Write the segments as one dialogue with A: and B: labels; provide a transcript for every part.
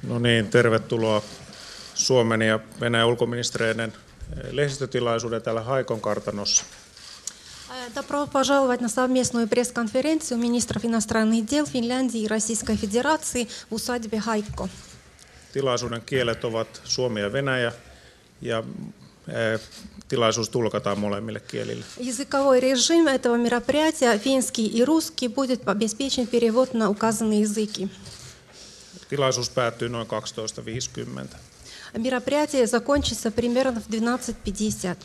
A: No niin, tervetuloa Suomen ja Venäjän ulkoministereiden lehdistötilaisuuden täällä Haikon kartanossa.
B: Добро пожаловать на совместную пресс-конференцию министров иностранных дел Финляндии и Российской Федерации в усадьбе Haikko.
A: Tilaisuuden kielet ovat suomi ja venäjä ja tilaisuus tulkataan molemmille kielille.
B: Языковой режим этого мероприятия, финский и русский, будет обеспечен перевод на указанные языки.
A: Tilaisuus päättyy noin 12.50.
B: Мероприятие закончится примерно в 12:50.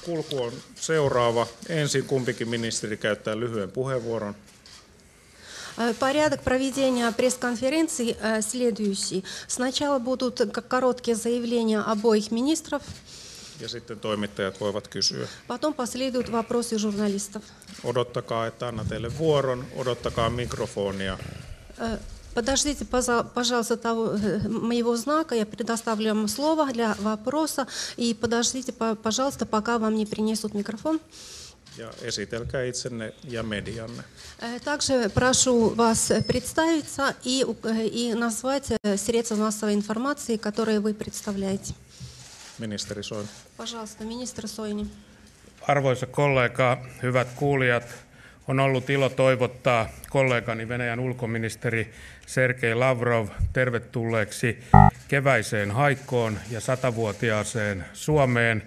A: Kulku on seuraava. Ensin kumpikin ministeri käyttää lyhyen puheenvuoron.
B: Порядок проведения пресс-конференции следующий. Сначала будут короткие заявления обоих министров.
A: Ja sitten toimittajat voivat kysyä.
B: Потом последуют вопросы журналистов.
A: Odottakaa, että anna teille vuoron. Odottakaa mikrofonia.
B: Подождите, пожалуйста, моего знака, я предоставлю вам слово для вопроса, и подождите, пожалуйста, пока вам не принесут микрофон.
A: Ja esitelkää itsenne ja medianne.
B: Также прошу вас представиться и назвать средства массовой информации, которые вы представляете.
A: Ministeri Soini.
B: Пожалуйста, министр Soini.
C: Arvoisa kollega, hyvät kuulijat, on ollut ilo toivottaa kollegani Venäjän ulkoministeri Sergei Lavrov tervetulleeksi keväiseen Haikkoon ja 100-vuotiaaseen Suomeen.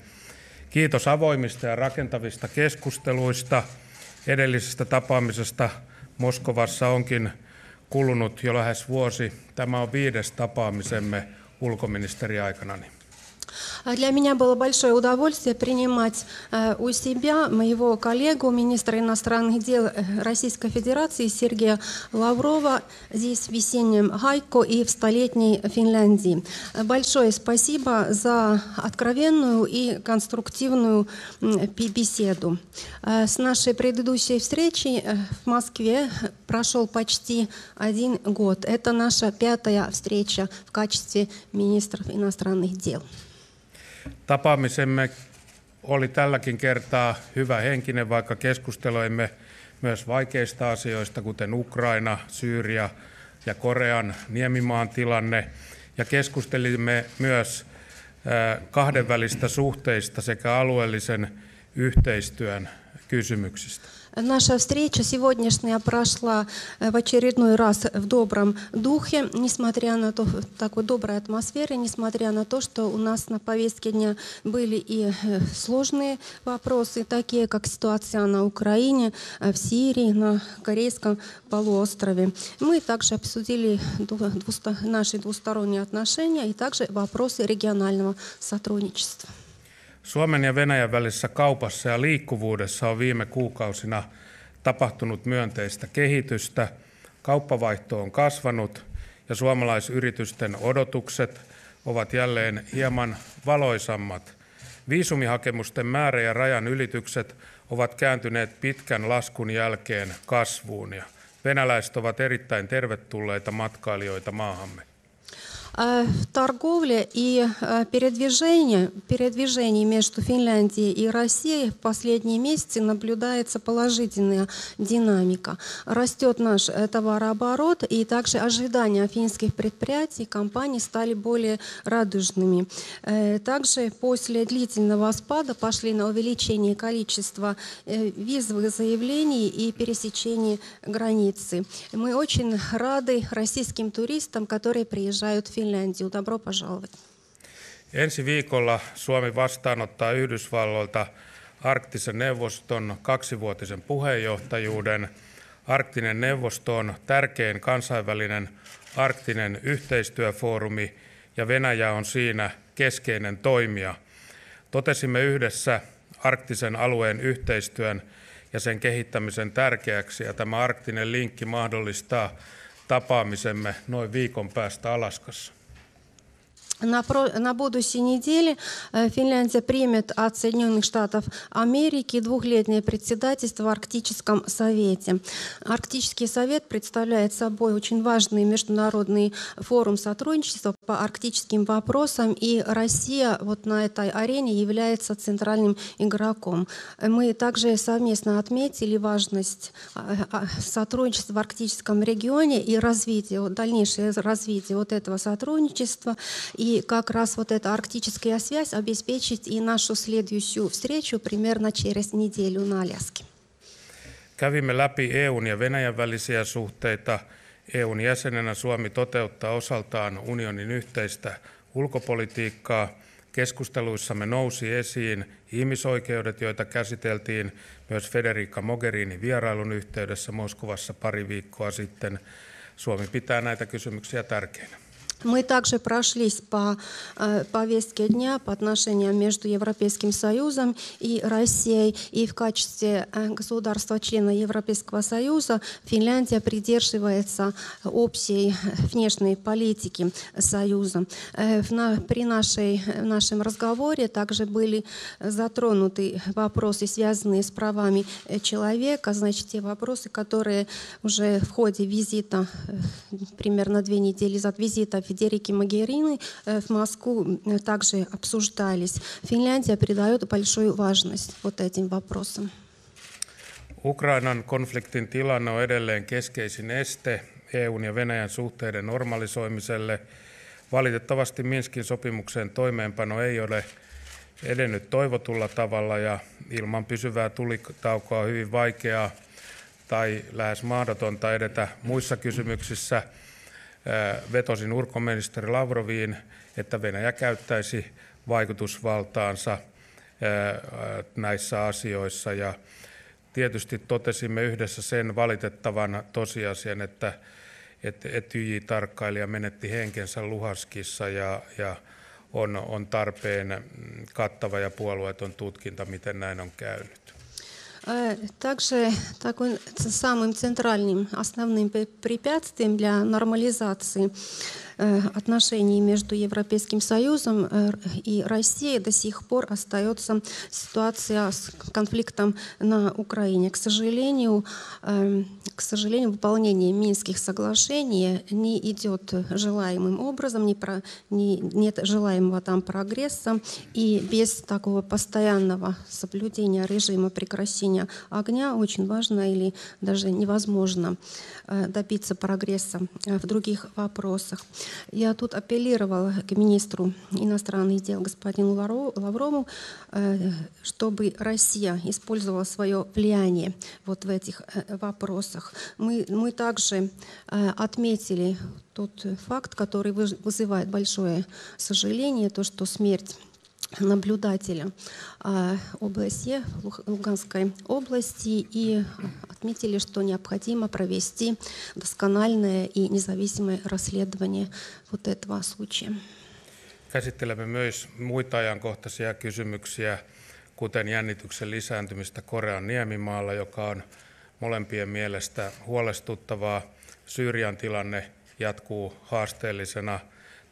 C: Kiitos avoimista ja rakentavista keskusteluista. Edellisestä tapaamisesta Moskovassa onkin kulunut jo lähes vuosi. Tämä on 5. tapaamisemme ulkoministeriaikanani.
B: Для меня было большое удовольствие принимать у себя моего коллегу, министра иностранных дел Российской Федерации Сергея Лаврова здесь в весеннем Haikko и в столетней Финляндии. Большое спасибо за откровенную и конструктивную беседу. С нашей предыдущей встречи в Москве прошел почти 1 год. Это наша 5-я встреча в качестве министров иностранных дел.
C: Tapaamisemme oli tälläkin kertaa hyvä henkinen, vaikka keskusteluimme myös vaikeista asioista, kuten Ukraina, Syyria ja Korean niemimaan tilanne. Ja keskustelimme myös kahdenvälistä suhteista sekä alueellisen yhteistyön kysymyksistä.
B: Наша встреча сегодняшняя прошла в очередной раз в добром духе, несмотря на такой доброй атмосфере, несмотря на то, что у нас на повестке дня были и сложные вопросы, такие как ситуация на Украине, в Сирии, на Корейском полуострове. Мы также обсудили наши двусторонние отношения и также вопросы регионального сотрудничества.
C: Suomen ja Venäjän välisessä kaupassa ja liikkuvuudessa on viime kuukausina tapahtunut myönteistä kehitystä. Kauppavaihto on kasvanut ja suomalaisyritysten odotukset ovat jälleen hieman valoisammat. Viisumihakemusten määrä ja rajan ylitykset ovat kääntyneet pitkän laskun jälkeen kasvuun ja venäläiset ovat erittäin tervetulleita matkailijoita maahamme.
B: В торговле и передвижении между Финляндией и Россией в последние месяцы наблюдается положительная динамика. Растет наш товарооборот, и также ожидания финских предприятий и компаний стали более радужными. Также после длительного спада пошли на увеличение количества визовых заявлений и пересечений границы. Мы очень рады российским туристам, которые приезжают в Финляндию. Добро пожаловать.
C: Ensi viikolla Suomi vastaanottaa Yhdysvalloilta Arktisen neuvoston 2-vuotisen puheenjohtajuuden. Arktinen neuvosto on tärkein kansainvälinen arktinen yhteistyöfoorumi ja Venäjä on siinä keskeinen toimija. Totesimme yhdessä arktisen alueen yhteistyön ja sen kehittämisen tärkeäksi ja tämä arktinen linkki mahdollistaa tapaamisemme noin viikon päästä Alaskassa.
B: На будущей неделе Финляндия примет от Соединенных Штатов Америки 2-летнее председательство в Арктическом совете. Арктический совет представляет собой очень важный международный форум сотрудничества по арктическим вопросам, и Россия вот на этой арене является центральным игроком. Мы также совместно отметили важность сотрудничества в арктическом регионе и развития, дальнейшее развитие вот этого сотрудничества, и как раз вот эта арктическая связь обеспечит и нашу следующую встречу примерно через неделю на Аляске.
C: Kävimme läpi EUn ja Venäjän välisiä suhteita. EUn jäsenenä Suomi toteuttaa osaltaan unionin yhteistä ulkopolitiikkaa. Keskusteluissamme nousi esiin ihmisoikeudet, joita käsiteltiin myös Federica Mogherinin vierailun yhteydessä Moskovassa pari viikkoa sitten. Suomi pitää näitä kysymyksiä tärkeinä.
B: Мы также прошлись по повестке дня по отношениям между Европейским Союзом и Россией. И в качестве государства-члена Европейского Союза Финляндия придерживается общей внешней политики Союза. При нашем разговоре также были затронуты вопросы, связанные с правами человека, значит, те вопросы, которые уже в ходе визита, примерно 2 недели назад, визита Федерики Могерини в Москву также обсуждались. Финляндия придает большую важность вот этим вопросам.
C: Ukrainan konfliktin tilanne on edelleen keskeisin este EUn ja Venäjän suhteiden normalisoimiselle. Valitettavasti Minskin sopimuksen toimeenpano ei ole edennyt toivotulla tavalla ja ilman pysyvää tulitaukoa on hyvin vaikeaa tai lähes mahdotonta edetä muissa kysymyksissä. Vetosin ulkoministeri Lavroviin, että Venäjä käyttäisi vaikutusvaltaansa näissä asioissa. Ja tietysti totesimme yhdessä sen valitettavan tosiasian, että Etyj-tarkkailija menetti henkensä Luhanskissa ja on tarpeen kattava ja puolueeton tutkinta, miten näin on käynyt.
B: Также такой самым центральным, основным препятствием для нормализации отношений между Европейским Союзом и Россией до сих пор остается ситуация с конфликтом на Украине. К сожалению, выполнение Минских соглашений не идет желаемым образом, нет желаемого там прогресса, и без такого постоянного соблюдения режима прекращения огня очень важно или даже невозможно добиться прогресса в других вопросах. Я тут апеллировала к министру иностранных дел господину Лаврову, чтобы Россия использовала свое влияние вот в этих вопросах. Мы также отметили тот факт, который вызывает большое сожаление, то, что смерть наблюдателя ОБСЕ Луганской области, и отметили, что необходимо провести доскональное и независимое расследование вот этого случая.
C: Käsittelemme myös muita ajankohtaisia kysymyksiä, kuten jännityksen lisääntymistä Korean niemimaalla, joka on molempien mielestä huolestuttavaa. Syyrian tilanne jatkuu haasteellisena.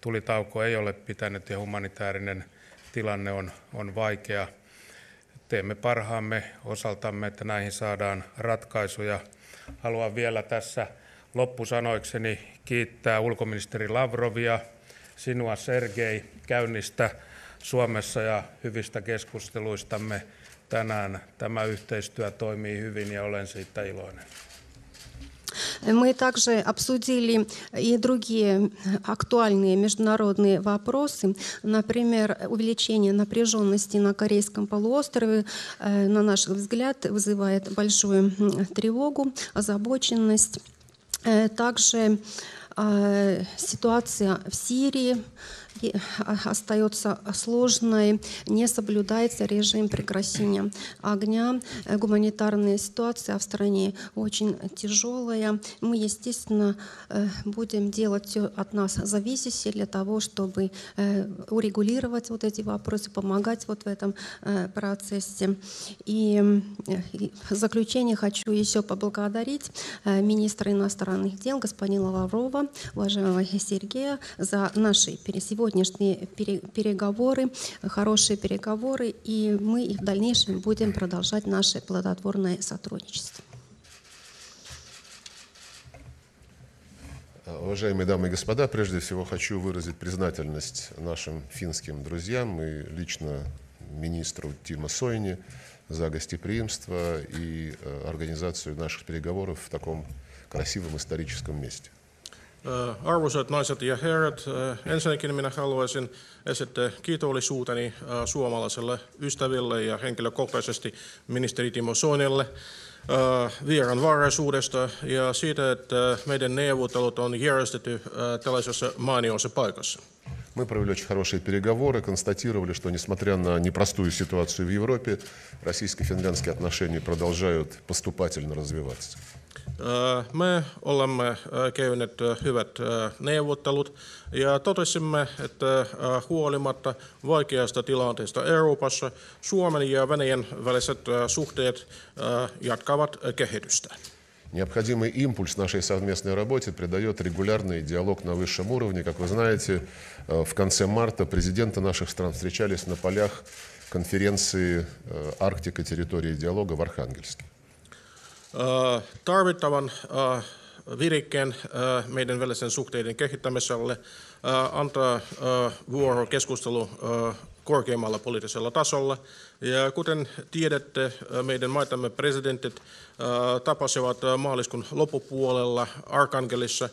C: Tulitauko ei ole pitänyt ja humanitaarinen tilanne on vaikea. Teemme parhaamme osaltamme, että näihin saadaan ratkaisuja. Haluan vielä tässä loppusanoikseni kiittää ulkoministeri Lavrovia, sinua Sergei, käynnistä Suomessa ja hyvistä keskusteluistamme tänään. Tämä yhteistyö toimii hyvin ja olen siitä iloinen.
B: Мы также обсудили и другие актуальные международные вопросы, например, увеличение напряженности на Корейском полуострове, на наш взгляд, вызывает большую тревогу, озабоченность. Также ситуация в Сирии остается сложной, не соблюдается режим прекращения огня, гуманитарная ситуация в стране очень тяжелая. Мы, естественно, будем делать все от нас зависящее для того, чтобы урегулировать вот эти вопросы, помогать вот в этом процессе. И в заключение хочу еще поблагодарить министра иностранных дел господина Лаврова, уважаемого Сергея, за наши сегодняшние переговоры, хорошие переговоры, и мы и в дальнейшем будем продолжать наше плодотворное сотрудничество.
D: Уважаемые дамы и господа, прежде всего хочу выразить признательность нашим финским друзьям и лично министру Тимо Соини за гостеприимство и организацию наших переговоров в таком красивом историческом месте.
A: Arvoisat naiset ja herrat, ensinnäkin minä haluaisin esittää kiitollisuuteni suomalaiselle ystäville ja henkilökohtaisesti ministeri Timo Soinille vieraanvaraisuudesta ja siitä, että meidän neuvottelut on järjestetty tällaisessa mainiossa paikassa.
D: Мы провели очень хорошие переговоры, констатировали, что несмотря на непростую ситуацию в Европе, российско-финляндские отношения продолжают поступательно развиваться.
A: Me olemme käyneet hyvät neuvottelut ja totesimme, että huolimatta vaikeasta tilanteesta Euroopassa, Suomen ja Venäjän väliset suhteet jatkavat kehitystä.
D: Необходимый импульс нашей совместной работе придает регулярный диалог на высшем уровне. Как вы знаете, в конце марта президенты наших стран встречались на полях конференции «Арктика. Территория диалога» в Архангельске.
A: Tarvittavan virikkeen meidän välisen suhteiden kehittämiselle antaa vuorokeskustelu korkeammalla poliittisella tasolla. Ja kuten tiedätte, meidän maitamme presidentit tapasivat maaliskuun loppupuolella Arkangelissa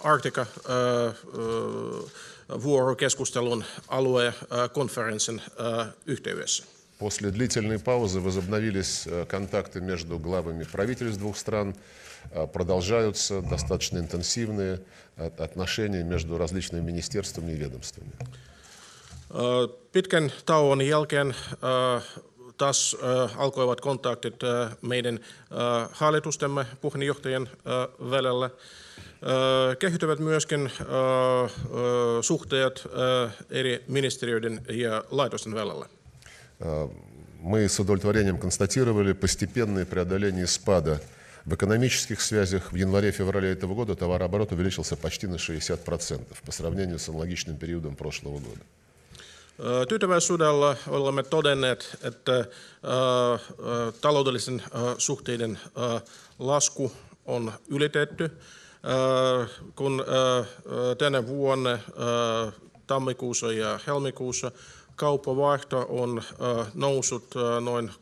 A: Arktika vuorokeskustelun aluekonferenssin yhteydessä.
D: После длительной паузы возобновились контакты между главами правительств двух стран, продолжаются достаточно интенсивные отношения между различными министерствами и ведомствами.
A: Pitkän tauon jälkeen taas alkoivat kontaktit meidän hallitustemme puheenjohtajien välillä. Kehittyvät myöskin suhteet eri ministeriöiden ja laitosten välillä.
D: Мы с удовлетворением констатировали постепенное преодоление спада в экономических связях. В январе-феврале этого года товарооборот увеличился почти на 60% по сравнению с аналогичным периодом прошлого года.
A: Tyytyväisyydellä olemme todenneet, että taloudellisen suhteiden lasku on ylitetty, kun tänä vuonna tammikuussa ja helmikuussa kauppavaihto on noussut noin 60%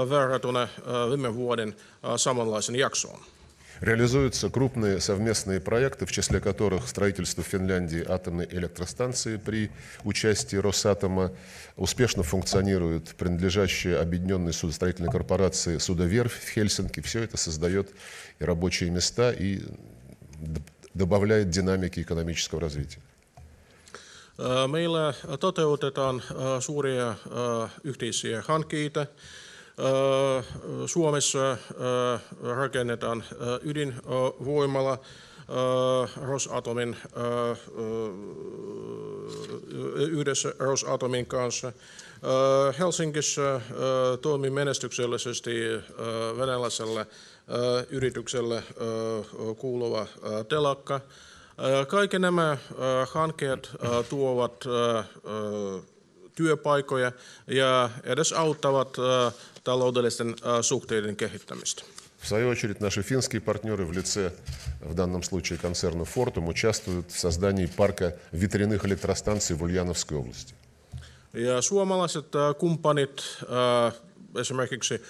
A: verrattuna viime vuoden samanlaisen jaksoon.
D: Реализуются крупные совместные проекты, в числе которых строительство в Финляндии атомной электростанции при участии Росатома. Успешно функционирует принадлежащая объединенной судостроительной корпорации судоверфь в Хельсинки. Все это создает и рабочие места и добавляет динамики экономического развития.
A: Meillä toteutetaan suuria yhteisiä hankkeita. Suomessa rakennetaan ydinvoimala Rosatomin yhdessä Rosatomin kanssa. Helsingissä toimii menestyksellisesti venäläiselle yritykselle kuuluva telakka. Kaikki nämä hankkeet tuovat työpaikkoja ja edes auttavat taloudellisten suhteiden kehittämistä.
D: В свою очередь, наши финские партнеры в лице, в данном случае, концерна «Фортум» участвуют в создании парка ветряных электростанций в Ульяновской области.
A: Ja suomalaiset kumppanit, esimerkiksi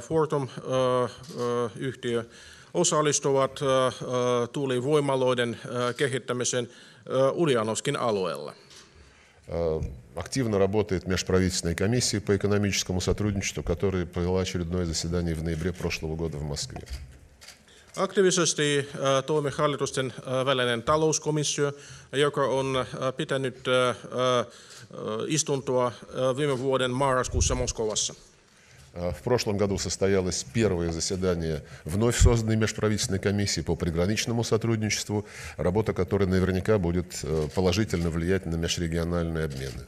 A: Fortum-yhtiö, osallistuvat tuulivoimaloiden kehittämiseen Uljanovskin alueella.
D: Активно работает межправительственная комиссия по экономическому сотрудничеству, которая провела очередное заседание в ноябре прошлого года в Москве.
A: Aktiivisesti toimi hallitusten välinen talouskomissio, joka on pitänyt istuntoa viime vuoden marraskuussa Moskovassa.
D: В прошлом году состоялось первое заседание вновь созданной межправительственной комиссии по приграничному сотрудничеству, работа которой наверняка будет положительно влиять на межрегиональные обмены.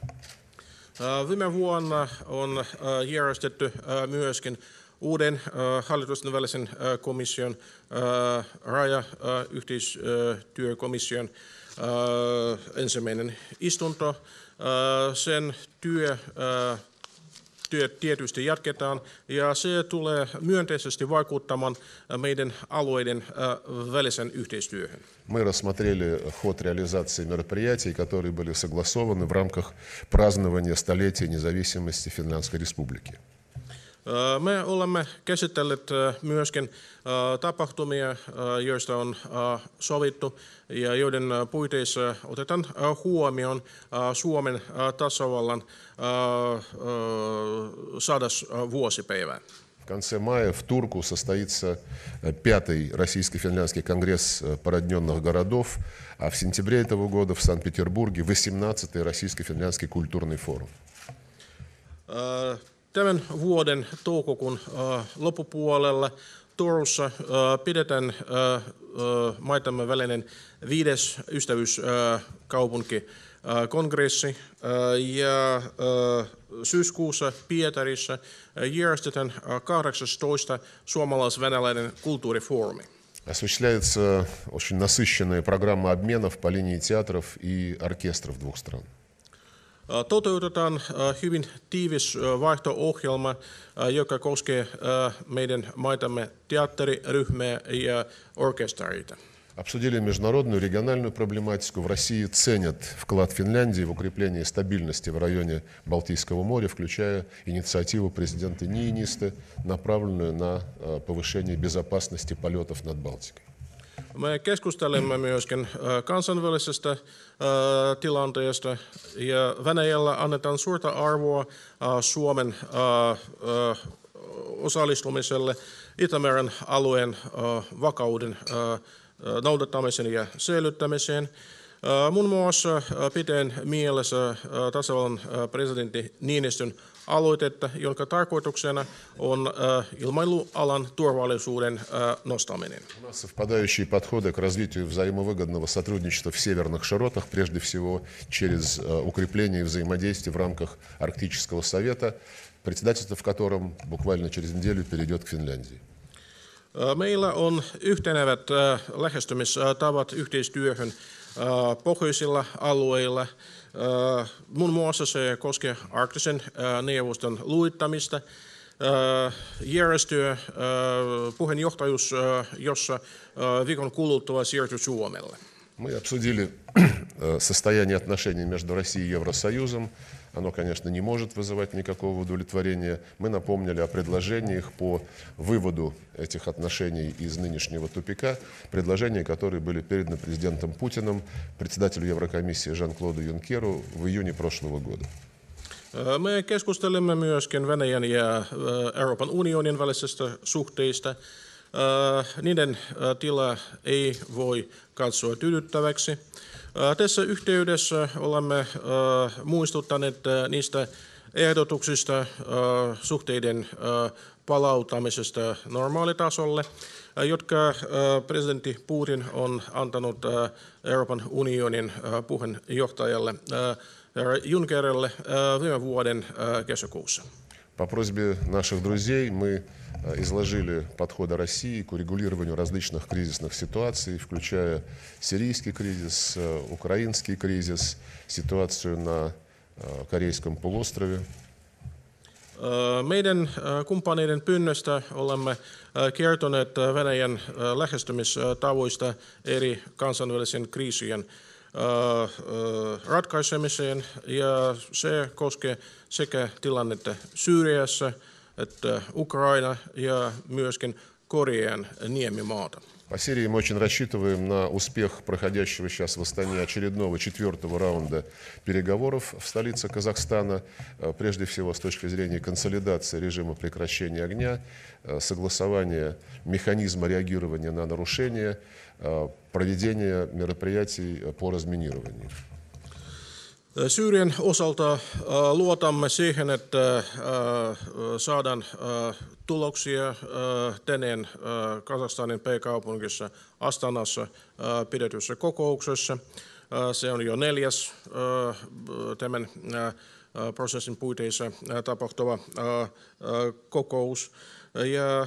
A: Viime vuonna on järjestetty myöskin uuden hallitusten välisen komission, rajayhteistyökomission ensimmäinen istunto. Sen työ työt tietysti jatketaan ja se tulee myönteisesti vaikuttamaan meidän alueiden välisen yhteistyöhön.
D: Мы рассмотрели ход реализации мероприятий, которые были согласованы в рамках празднования столетия независимости Финляндской Республики.
A: Me olemme käsitelleet myöskin tapahtumia, joista on sovittu ja joiden puitteissa otetaan huomioon Suomen tasavallan 100. vuosipäivä.
D: В конце мая в Турку состоится 5-й российско-финляндский конгресс породненных городов, а в сентябре этого года в Санкт-Петербурге 18-й российско-финляндский культурный форум.
A: Tämän vuoden toukokuun loppupuolella Turussa pidetään maitamme välinen 5. ystävyyskaupunkikongressi ja syyskuussa Pietarissa järjestetään 18. suomalais-venäläinen kulttuurifoorumi.
D: Осуществляется очень насыщенная программа обменов по линии театров и оркестров двух стран.
A: Toteutetaan hyvin tiivis vaihto-ohjelma, joka koskee meidän maitamme teatteriryhmiä ja orkestereita.
D: Обсудили международную и региональную проблематику. В России ценят вклад Финляндии в укрепление стабильности в районе Балтийского моря, включая инициативу президента Ниинисте, направленную на повышение безопасности полетов над Балтикой.
A: Me keskustelemme myöskin kansainvälisestä tilanteesta ja Venäjällä annetaan suurta arvoa Suomen osallistumiselle Itämeren alueen vakauden noudattamiseen ja säilyttämiseen. Muun muassa pitäen mielessä tasavallan presidentti Niinistön aloitetta, jonka tarkoituksena on ilmailualan turvallisuuden nostaminen.
D: У нас совпадающие подходы к развитию взаимовыгодного сотрудничества в северных широтах, прежде всего через укрепление взаимодействия в рамках Арктического совета, председательство в котором буквально через неделю перейдет к Финляндии.
A: Meillä on yhtenevät lähestymistavat yhteistyöhön pohjoisilla alueilla. Muun muassa se koskee arktisen neuvoston luittamista, järjestöä, puheenjohtajuus, jossa viikon kuluttua siirtyy Suomelle.
D: Мы обсудили состояние отношений между Россией и Евросоюзом. Оно, конечно, не может вызывать никакого удовлетворения. Мы напомнили о предложениях по выводу этих отношений из нынешнего тупика, предложения, которые были переданы президентом Путиным, председателю Еврокомиссии Жан-Клоду Юнкеру в июне прошлого года.
A: Me keskustelemme myöskin Venäjän ja Euroopan unionin välisestä suhteista. Niiden tila ei voi katsoa tyydyttäväksi. Tässä yhteydessä olemme muistuttaneet niistä ehdotuksista suhteiden palauttamisesta normaalitasolle, jotka presidentti Putin on antanut Euroopan unionin puheenjohtajalle Junckerille viime vuoden kesäkuussa.
D: По просьбе наших друзей мы изложили подходы России к урегулированию различных кризисных ситуаций, включая сирийский кризис, украинский кризис, ситуацию на Корейском полуострове.
A: Meidän kumppaneiden pyynnöstä olemme kertoneet Venäjän lähestymistavoista eri kansainvälisen kriisien ratkaisemiseen ja se koskee sekä tilannetta Syyriassa että Ukraina ja myöskin Korean niemimaata.
D: По Сирии мы очень рассчитываем на успех проходящего сейчас в Астане очередного 4-го раунда переговоров в столице Казахстана, прежде всего с точки зрения консолидации режима прекращения огня, согласования механизма реагирования на нарушения, проведения мероприятий по разминированию.
A: Syyrian osalta luotamme siihen, että saadaan tuloksia tänään Kazakstanin pääkaupungissa Astanassa pidetyssä kokouksessa. Se on jo 4. tämän prosessin puitteissa tapahtuva kokous. Ja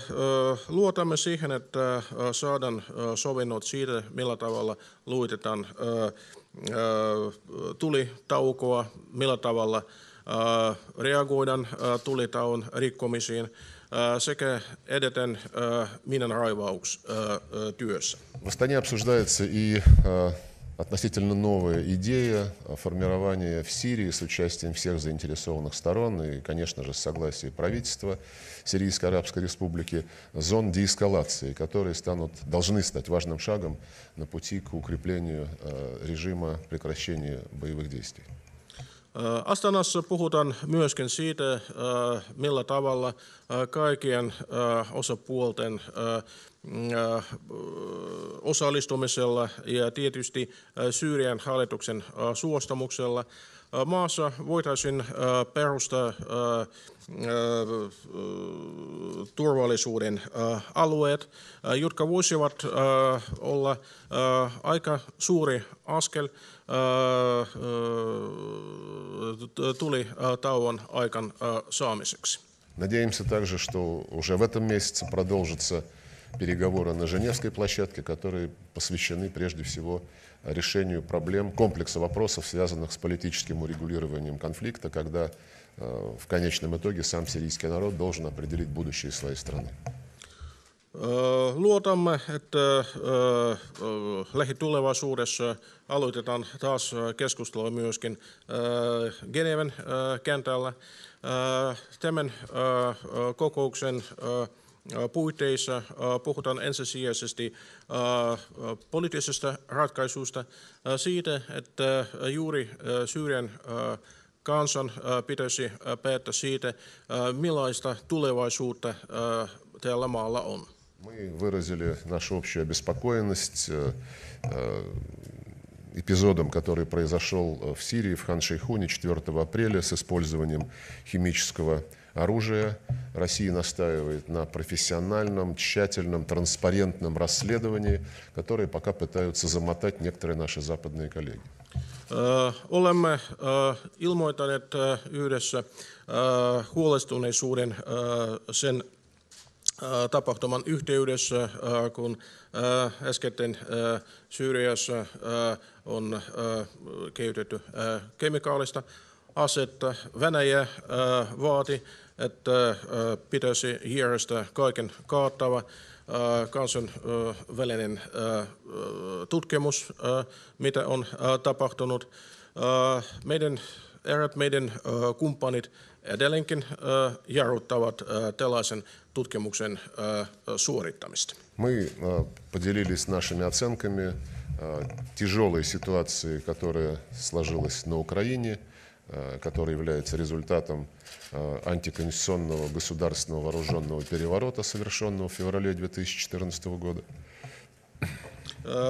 A: luotamme siihen, että saadaan sovinnot siitä, millä tavalla luitetaan tulitaukoa, millä tavalla reagoidaan tulitauon rikkomisiin sekä edeten miinanraivaustyössä.
D: В Астане обсуждается и относительно новая идея формирования в Сирии с участием всех заинтересованных сторон и, конечно же, с согласия правительства Сирийской Арабской Республики зон деэскалации, которые должны стать важным шагом на пути к укреплению режима прекращения боевых действий.
A: Astanassa puhutaan myöskin siitä, millä tavalla kaikkien osapuolten osallistumisella ja tietysti Syyrian hallituksen suostumuksella maassa voitaisiin perustaa turvallisuuden alueet, jotka voisivat olla aika suuri askel tulitauon aikaan saamiseksi.
D: Надеемся также, что уже в этом месяце продолжатся переговоры на Женевской площадке, которые посвящены прежде всего решению проблем, комплекса вопросов, связанных с политическим урегулированием конфликта, когда в конечном итоге сам сирийский народ должен определить будущее своей страны.
A: Luotamme, että lähitulevaisuudessa aloitetaan taas keskustelua myöskin Geneven kentällä. Tämän kokouksen puitteissa puhutaan ensisijaisesti poliittisesta ratkaisusta siitä, että juuri Syyrian kansan pitäisi päättää siitä, millaista tulevaisuutta tällä maalla on.
D: Мы выразили нашу общую обеспокоенность эпизодом, который произошел в Сирии, в Хан-Шейхуне 4 апреля с использованием химического оружия. Россия настаивает на профессиональном, тщательном, транспарентном расследовании, которое пока пытаются замотать некоторые наши западные коллеги.
A: Olemme ilmoittaneet yhdessä huolestuneisuuden sen tapahtuman yhteydessä, kun äskettäin Syyriassa on käytetty kemikaalista asetta. Venäjä vaati, että pitäisi järjestää kaiken kattava kansainvälinen tutkimus, mitä on tapahtunut. Meidän kumppanit edelleenkin jarruttavat tällaisen tutkimuksen suorittamista.
D: Мы поделились нашими оценками тяжелой ситуации, которая сложилась на Украине, которая является результатом антиконституционного государственного вооруженного переворота, совершенного в феврале 2014 года.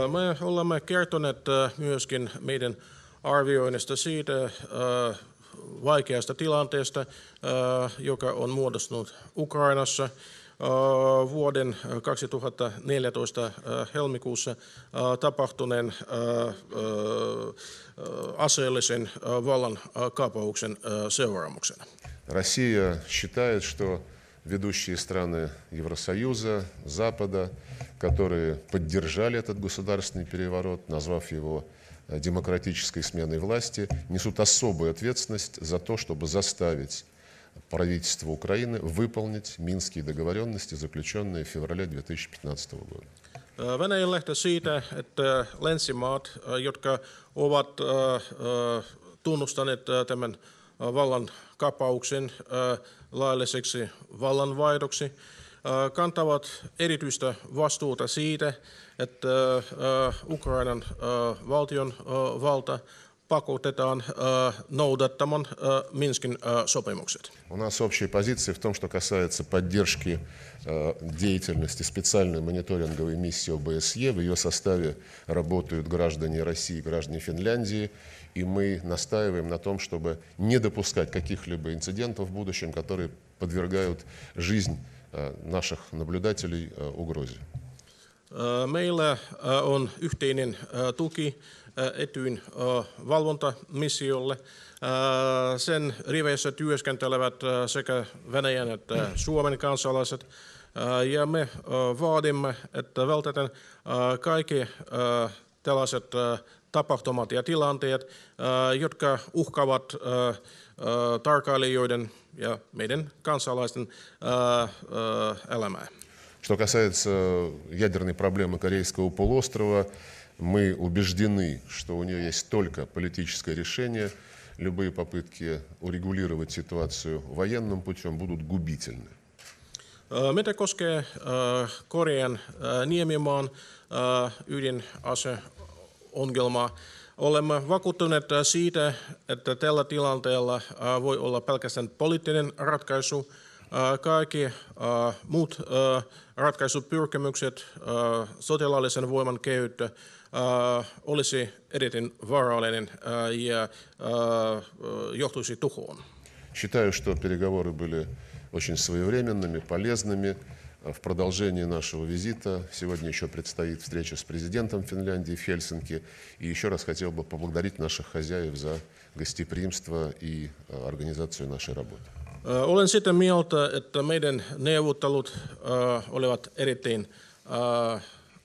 A: Me olemme kertoneet myöskin meidän arvioinnista siitä vaikeasta tilanteesta, joka on muodostunut Ukrainassa vuoden 2014 helmikuussa tapahtuneen aseellisen vallankaappauksen seuraamuksena.
D: Россия считает, что ведущие страны Евросоюза, Запада, которые поддержали этот государственный переворот, назвав его демократической сменой власти, несут особую ответственность за то, чтобы заставить правительство Украины выполнить Минские договоренности, заключенные в феврале 2015 года.
A: Venäjä lähtee siitä, että länsimaat, jotka ovat tunnustaneet tämän vallankaappauksen lailliseksi vallanvaihdoksi, kantavat erityistä vastuuta siitä, että Ukrainan valtion valta pakotetaan noudattamaan Minskin sopimukset.
D: У нас общая позиция в том, что касается поддержки деятельности специальной мониторинговой миссии ОБСЕ. В ее составе работают граждане России, граждане Финляндии, и мы настаиваем на том, чтобы не допускать каких-либо инцидентов в будущем, которые подвергают жизнь наших наблюдателей угрозе.
A: Meillä on yhteinen tuki Etyjin valvontamissiolle. Sen riveissä työskentelevät sekä Venäjän että Suomen kansalaiset. Ja me vaadimme, että vältetään kaikki tällaiset tapahtumat ja tilanteet, jotka uhkaavat tarkkailijoiden ja meidän kansalaisten elämää.
D: Что касается ядерной проблемы Корейского полуострова, мы убеждены, что у нее есть только политическое решение. Любые попытки урегулировать ситуацию военным путем будут губительны.
A: Mitä koskee Korean niemimaan ydinaseongelmaa, olemme vakuuttuneet siitä, että tällä tilanteella voi olla pelkästään poliittinen ratkaisu. Kaikki muut ratkaisupyrkimykset, sotilaallisen voiman käyttö olisi erittäin vaarallinen ja johtuisi tuhoon.
D: Считаю, что переговоры были очень своевременными, полезными. В продолжении нашего визита сегодня еще предстоит встреча с президентом Финляндии в Хельсинки. И еще раз хотел бы поблагодарить наших хозяев за гостеприимство и организацию нашей работы.
A: Olen sitä mieltä, että meidän neuvottelut olivat erittäin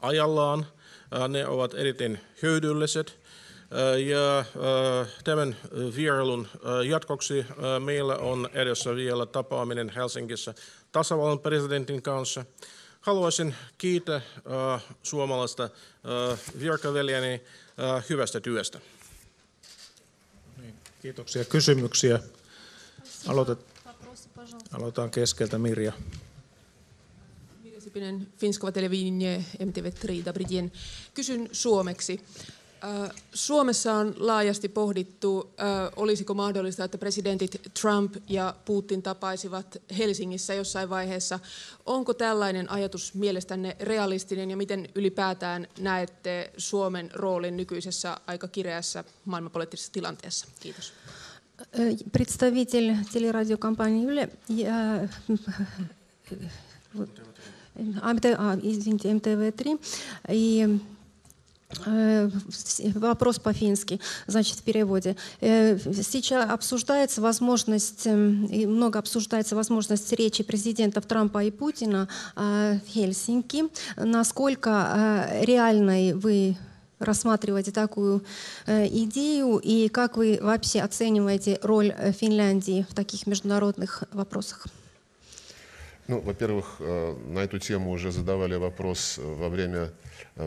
A: ajallaan. Ne ovat erittäin hyödylliset. Ja tämän vierailun jatkoksi meillä on edessä vielä tapaaminen Helsingissä tasavallan presidentin kanssa. Haluaisin kiittää suomalaista virkaveljeni hyvästä työstä.
E: Kiitoksia. Kysymyksiä. Aloitetaan keskeltä. Mirja.
F: Mirja Sipinen, Finskova televisie, MTV3, Dobrý den. Kysyn suomeksi. Suomessa on laajasti pohdittu, olisiko mahdollista, että presidentit Trump ja Putin tapaisivat Helsingissä jossain vaiheessa. Onko tällainen ajatus mielestänne realistinen ja miten ylipäätään näette Suomen roolin nykyisessä aika kireässä maailmanpoliittisessa tilanteessa? Kiitos.
B: Представитель телерадиокомпании «Юля», МТВ3, и вопрос по-фински, значит, в переводе. Сейчас обсуждается возможность, много обсуждается возможность речи президентов Трампа и Путина в Хельсинки. Насколько реальной вы рассматриваете такую идею и как вы вообще оцениваете роль Финляндии в таких международных вопросах?
D: Ну, во-первых, на эту тему уже задавали вопрос во время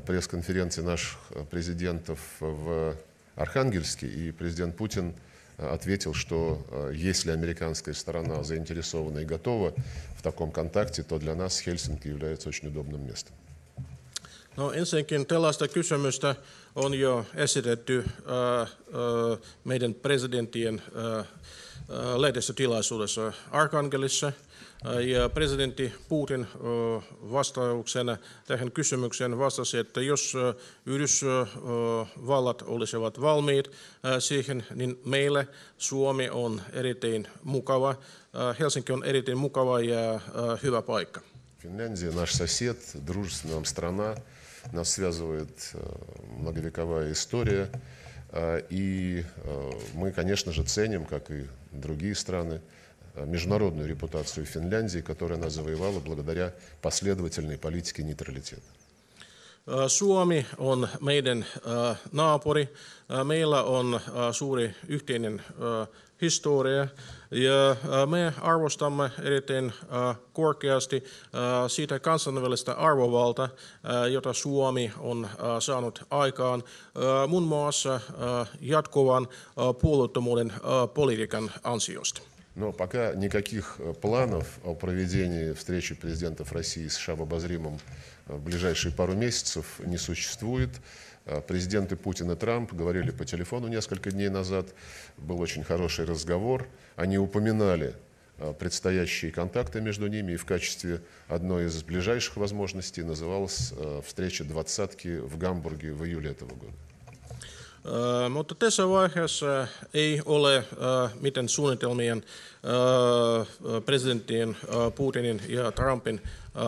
D: пресс-конференции наших президентов в Архангельске, и президент Путин ответил, что если американская сторона заинтересована и готова в таком контакте, то для нас Хельсинки является очень удобным местом.
A: No ensinnäkin tällaista kysymystä on jo esitetty meidän presidenttien lehdistötilaisuudessa Arkangelissa. Ja presidentti Putin vastauksena tähän kysymykseen vastasi, että jos Yhdysvallat olisivat valmiit siihen, niin meille Suomi on erittäin mukava. Helsinki on erittäin mukava ja hyvä paikka.
D: Финляндия наш сосед, дружественная нам страна, нас связывает многовековая история, и мы, конечно же, ценим, как и другие страны, международную репутацию Финляндии, которую она завоевала благодаря последовательной политике нейтралитета.
A: Suomi on meidän naapuri. Meillä on suuri yhteinen historia ja me arvostamme erittäin korkeasti siitä kansainvälistä arvovalta, jota Suomi on saanut aikaan muun muassa jatkuvan puolueettomuuden politiikan ansiosta.
D: Но пока никаких планов о проведении встречи президентов России и США в обозримом в ближайшие пару месяцев не существует. Президенты Путин и Трамп говорили по телефону несколько дней назад. Был очень хороший разговор. Они упоминали предстоящие контакты между ними, и в качестве одной из ближайших возможностей называлась встреча «двадцатки» в Гамбурге в июле этого года.
A: Mutta tässä vaiheessa ei ole mitään suunnitelmien presidenttien Putinin ja Trumpin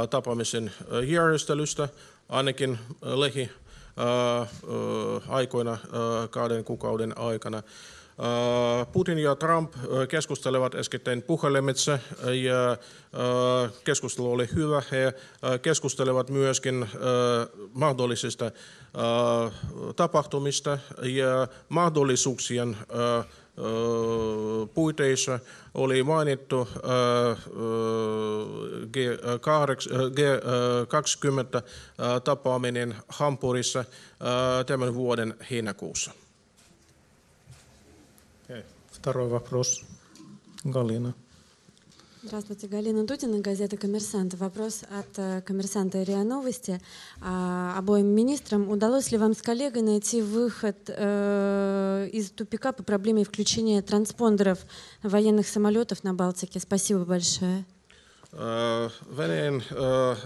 A: tapaamisen järjestelystä, ainakin aikoina 2 kuukauden aikana. Putin ja Trump keskustelevat äskettäin puhelimitse ja keskustelu oli hyvä. He keskustelevat myöskin mahdollisista tapahtumista ja mahdollisuuksien puiteissa oli mainittu G20 tapaaminen Hampurissa tämän vuoden heinäkuussa.
E: Второй вопрос. Галина.
G: Здравствуйте, Галина Дудина, газета «Коммерсант». Вопрос от коммерсанта РИА Новости. Обоим министрам удалось ли вам с коллегой найти выход из тупика по проблеме включения транспондеров военных самолетов на Балтике? Спасибо большое.
A: Venäjän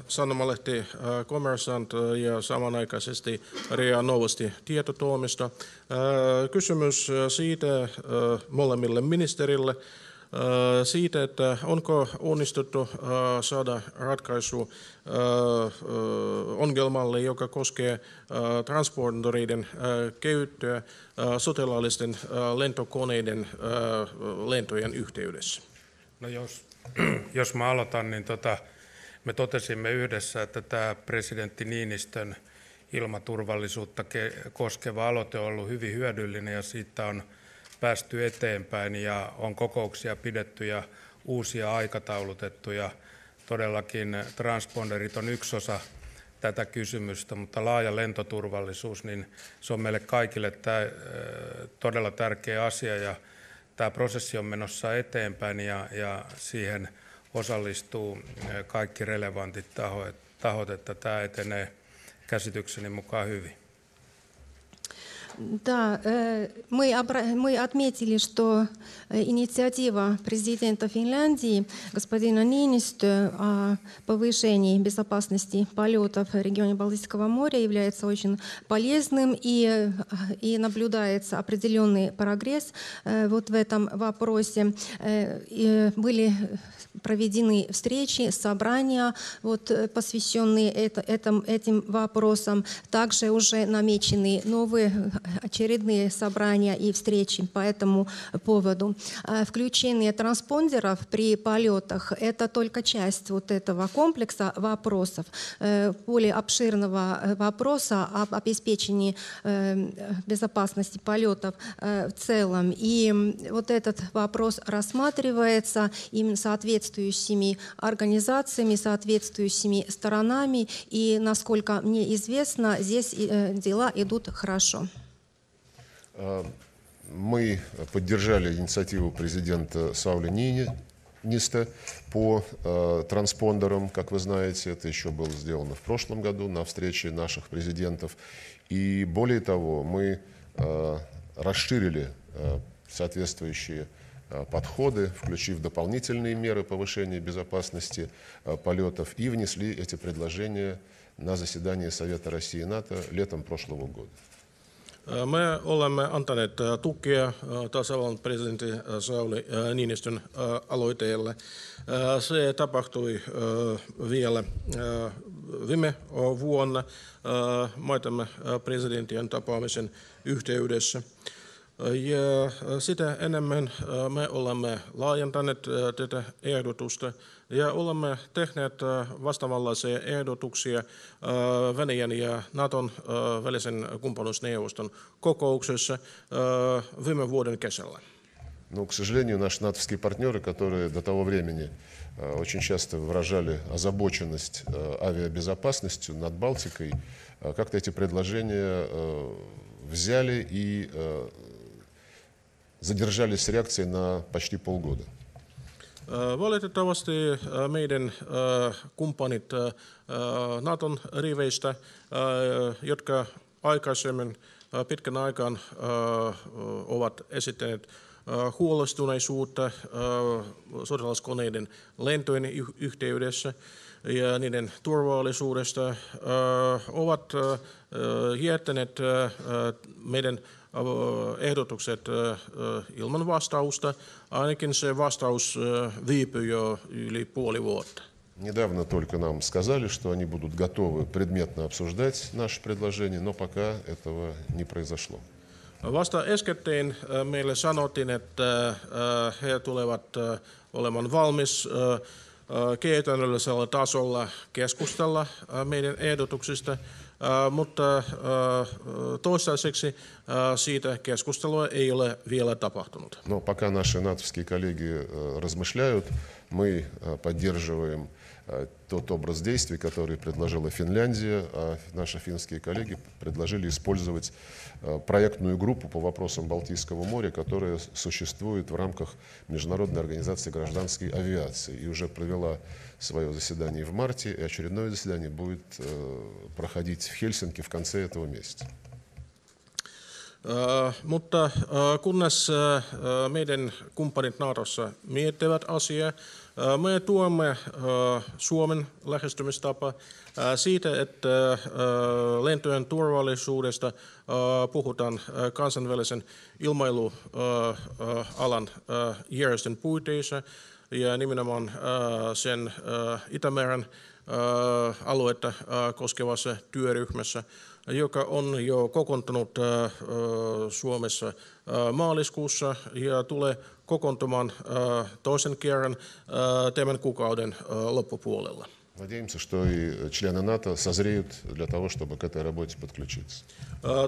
A: sanomalehti Kommersant ja samanaikaisesti RIA Novosti tietotoimisto. Kysymys siitä molemmille ministerille siitä, että onko onnistuttu saada ratkaisu ongelmalle, joka koskee transpondereiden käyttöä sotilaallisten lentokoneiden lentojen yhteydessä.
C: No jos mä aloitan, niin me totesimme yhdessä, että tämä presidentti Niinistön ilmaturvallisuutta koskeva aloite on ollut hyvin hyödyllinen ja siitä on päästy eteenpäin ja on kokouksia pidetty ja uusia aikataulutettu ja todellakin transponderit on yksi osa tätä kysymystä, mutta laaja lentoturvallisuus, niin se on meille kaikille todella tärkeä asia ja tämä prosessi on menossa eteenpäin ja siihen osallistuu kaikki relevantit tahot, että tämä etenee käsitykseni mukaan hyvin.
B: Да, мы отметили, что инициатива президента Финляндии господина Ниинистö о повышении безопасности полетов в регионе Балтийского моря является очень полезным и наблюдается определенный прогресс вот в этом вопросе. Были проведены встречи, собрания, посвященные этим вопросам. Также уже намечены новые очередные собрания и встречи по этому поводу. Включение транспондеров при полетах – это только часть вот этого комплекса вопросов, более обширного вопроса об обеспечении безопасности полетов в целом. И вот этот вопрос рассматривается именно соответствующими организациями, соответствующими сторонами. И, насколько мне известно, здесь дела идут хорошо.
D: Мы поддержали инициативу президента Саули Ниинистö по транспондерам, как вы знаете. Это еще было сделано в прошлом году на встрече наших президентов. И более того, мы расширили соответствующие подходы, включив дополнительные меры повышения безопасности полетов и внесли эти предложения на заседание Совета России и НАТО летом прошлого года.
A: Me olemme antaneet tukea tasavallan presidentti Sauli Niinistön aloitteelle. Se tapahtui vielä viime vuonna maitamme presidenttien tapaamisen yhteydessä. Ja sitä enemmän me olemme laajentaneet tätä ehdotusta ja olemme tehneet vastaavanlaisia ehdotuksia Venäjän ja Naton välisen kumppanuusneuvoston kokouksessa viime vuoden kesällä.
D: Но, к сожалению, наши натовские партнеры, которые до того времени очень часто выражали озабоченность авиабезопасностью над Балтикой, как-то эти предложения взяли и задержались с реакцией на почти полгода.
A: Valitettavasti meidän kumppanit Naton riveistä, jotka aikaisemmin pitkän aikaan ovat esittäneet huolestuneisuutta sotilaskoneiden lentojen yhteydessä ja niiden turvallisuudesta, ovat jättäneet meidän ehdotukset ilman vastausta. Ainakin se vastaus viipyi jo yli puoli vuotta.
D: Недавно только нам сказали, что они будут готовы предметно обсуждать наши предложения, но пока этого не произошло.
A: Vasta äskettäin meille sanottiin, että he tulevat olemaan valmis käytännöllisellä tasolla keskustella meidän ehdotuksista, mutta toistaiseksi siitä keskustelua ei ole vielä tapahtunut.
D: Но пока наши натовские коллеги размышляют, мы поддерживаем тот образ действий, который предложила Финляндия, а наши финские коллеги предложили использовать проектную группу по вопросам Балтийского моря, которая существует в рамках Международной организации гражданской авиации и уже провела свое заседание в марте, и очередное заседание будет проходить в Хельсинки в конце этого месяца.
A: Mutta kunnes meidän kumppanit Natossa miettivät asiaa, me tuomme Suomen lähestymistapa siitä, että lentojen turvallisuudesta puhutaan kansainvälisen ilmailualan järjestön puitteissa ja nimenomaan sen Itämeren aluetta koskevassa työryhmässä, joka on jo kokoontunut Suomessa maaliskuussa ja tulee kokoontumaan toisen kerran tämän kuukauden loppupuolella.
D: Надеемся, что и члены НАТО созреют для того, чтобы к этой работе подключиться.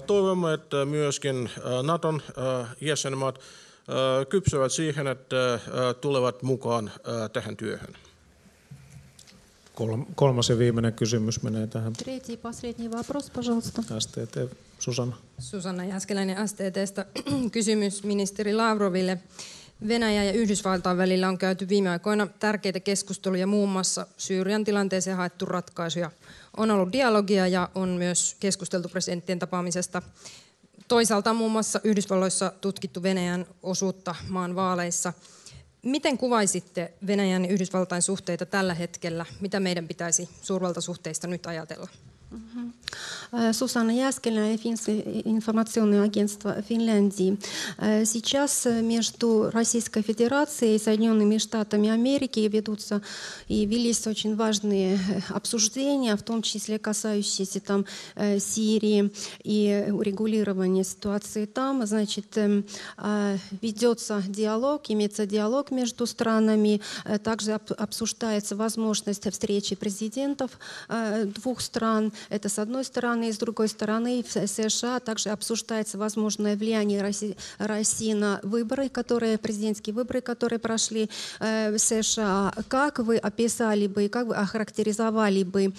A: Toivomme, että myöskin Naton jäsenmaat kypsyvät siihen, että tulevat mukaan tähän työhön.
E: Kolmas ja viimeinen kysymys menee tähän.
B: Третий, последний вопрос, пожалуйста.
E: STT, Susanna.
H: Susanna Jääskeläinen STT:stä. Kysymys ministeri Lavroville. Venäjä ja Yhdysvaltain välillä on käyty viime aikoina tärkeitä keskusteluja, muun muassa Syyrian tilanteeseen haettu ratkaisuja. On ollut dialogia ja on myös keskusteltu presidenttien tapaamisesta. Toisaalta on muun muassa Yhdysvalloissa tutkittu Venäjän osuutta maan vaaleissa. Miten kuvaisitte Venäjän ja Yhdysvaltain suhteita tällä hetkellä? Mitä meidän pitäisi suurvaltasuhteista nyt ajatella?
B: Сусанна Яскина, Финское информационное агентство Финляндии. Сейчас между Российской Федерацией и Соединенными Штатами Америки ведутся и велись очень важные обсуждения, в том числе касающиеся там Сирии и урегулирования ситуации там. Значит, ведется диалог, имеется диалог между странами, также обсуждается возможность встречи президентов двух стран. Это с одной стороны, и с другой стороны в США также обсуждается возможное влияние России на выборы, президентские выборы, которые прошли в США. Как вы описали бы, как вы охарактеризовали бы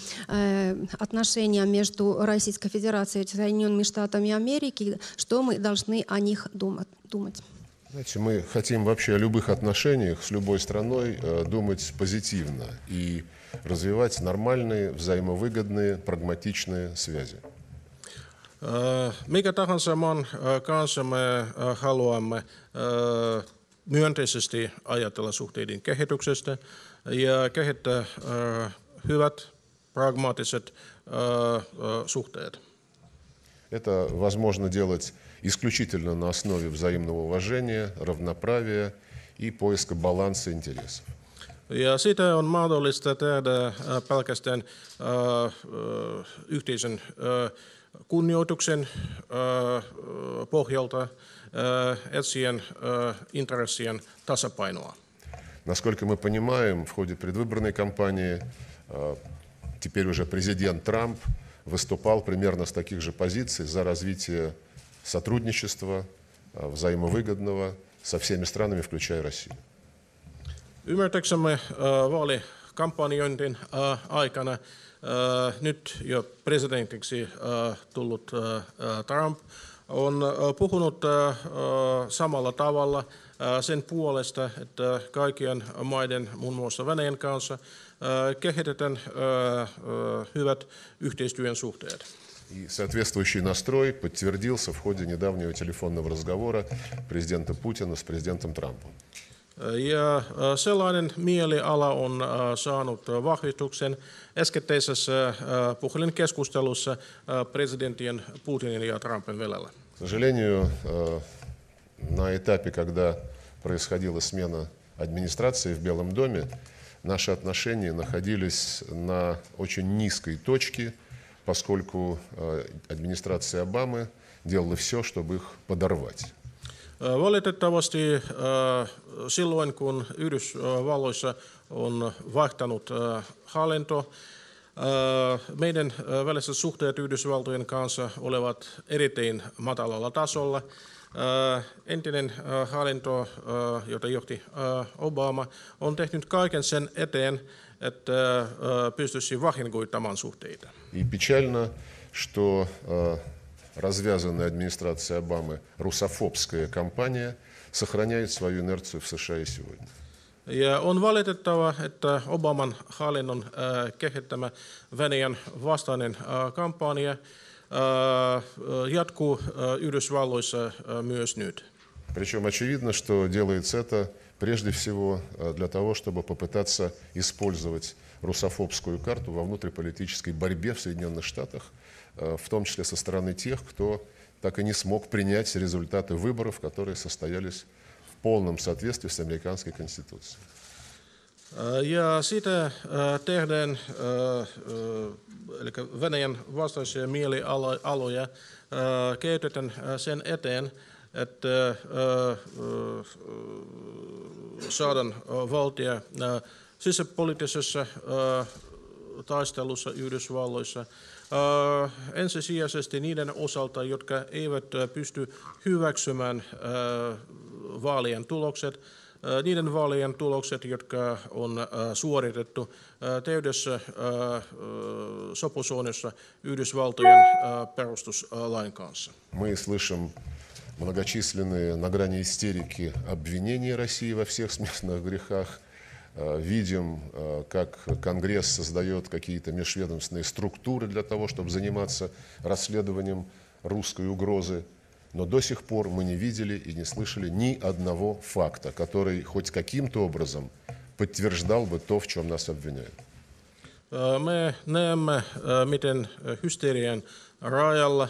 B: отношения между Российской Федерацией и Соединенными Штатами Америки? Что мы должны о них думать?
D: Знаете, мы хотим вообще о любых отношениях с любой страной думать позитивно и развивать нормальные, взаимовыгодные, прагматичные связи.
A: Mikä tahansa maan kanssa me haluamme myönteisesti ajatella suhteiden kehityksestä ja kehittää hyvät, pragmaattiset suhteet.
D: Это возможно делать исключительно на основе взаимного уважения, равноправия и поиска баланса интересов.
A: Ja sitä on mahdollista tehdä pelkästään yhteisen kunnioituksen pohjalta etsien intressien tasapainoa.
D: Насколько мы понимаем, в ходе предвыборной кампании теперь уже президент Трамп выступал примерно с таких же позиций за развитие сотрудничества взаимовыгодного со всеми странами, включая Россию.
A: Ymmärtääksemme vaalikampanjointin aikana nyt jo presidentiksi tullut Trump on puhunut samalla tavalla sen puolesta, että kaikkien maiden, muun muassa Venäjän kanssa, kehitetään hyvät yhteistyön suhteet.
D: И соответствующий настрой подтвердился в ходе недавнего телефонного разговора президента Путина с президентом Трампом.
A: Ja sellainen mieliala on saanut vahvistuksen äskettäisessä puhelinkeskustelussa presidenttien Putinin ja Trumpin välillä.
D: К сожалению, на этапе, когда происходила смена администрации в Белом доме, наши отношения находились на очень низкой точке, поскольку администрация Обамы делала все, чтобы их подорвать.
A: Valitettavasti silloin, kun Yhdysvalloissa on vaihtanut hallinto, meidän väliset suhteet Yhdysvaltojen kanssa olevat erittäin matalalla tasolla. Entinen hallinto, jota johti Obama, on tehnyt kaiken sen eteen, että pystyisi vahingoittamaan suhteita.
D: И печально, что развязанная администрация Обамы русофобская кампания сохраняет свою инерцию в США и сегодня.
A: Ja on valitettava, että Obaman hallinnon kehittämä Venäjän vastainen kampanja jatkuu Yhdysvalloissa myös nyt.
D: Причем очевидно, что делается это прежде всего для того, чтобы попытаться использовать русофобскую карту во внутриполитической борьбе в Соединенных Штатах, в том числе со стороны тех, кто так и не смог принять результаты выборов, которые состоялись в полном соответствии с американской конституцией.
A: Ja sitä tehdään, eli Venäjän vastaisia mielialoja kehitetään sen eteen, että saadaan valtia sisäpoliittisessa taistelussa Yhdysvalloissa ensisijaisesti niiden osalta, jotka eivät pysty hyväksymään vaalien tulokset, niiden vaalien tulokset, jotka on suoritettu täydessä sopusoinnussa Yhdysvaltojen perustuslain kanssa.
D: Мы слышим многочисленные на грани истерики обвинения России во всех смертных грехах. Видим, как Конгресс создает какие-то межведомственные структуры для того, чтобы заниматься расследованием русской угрозы. Но до сих пор мы не видели и не слышали ни одного факта, который хоть каким-то образом подтверждал бы то, в чем нас обвиняют.
A: Me näemme, miten hysterian rajalla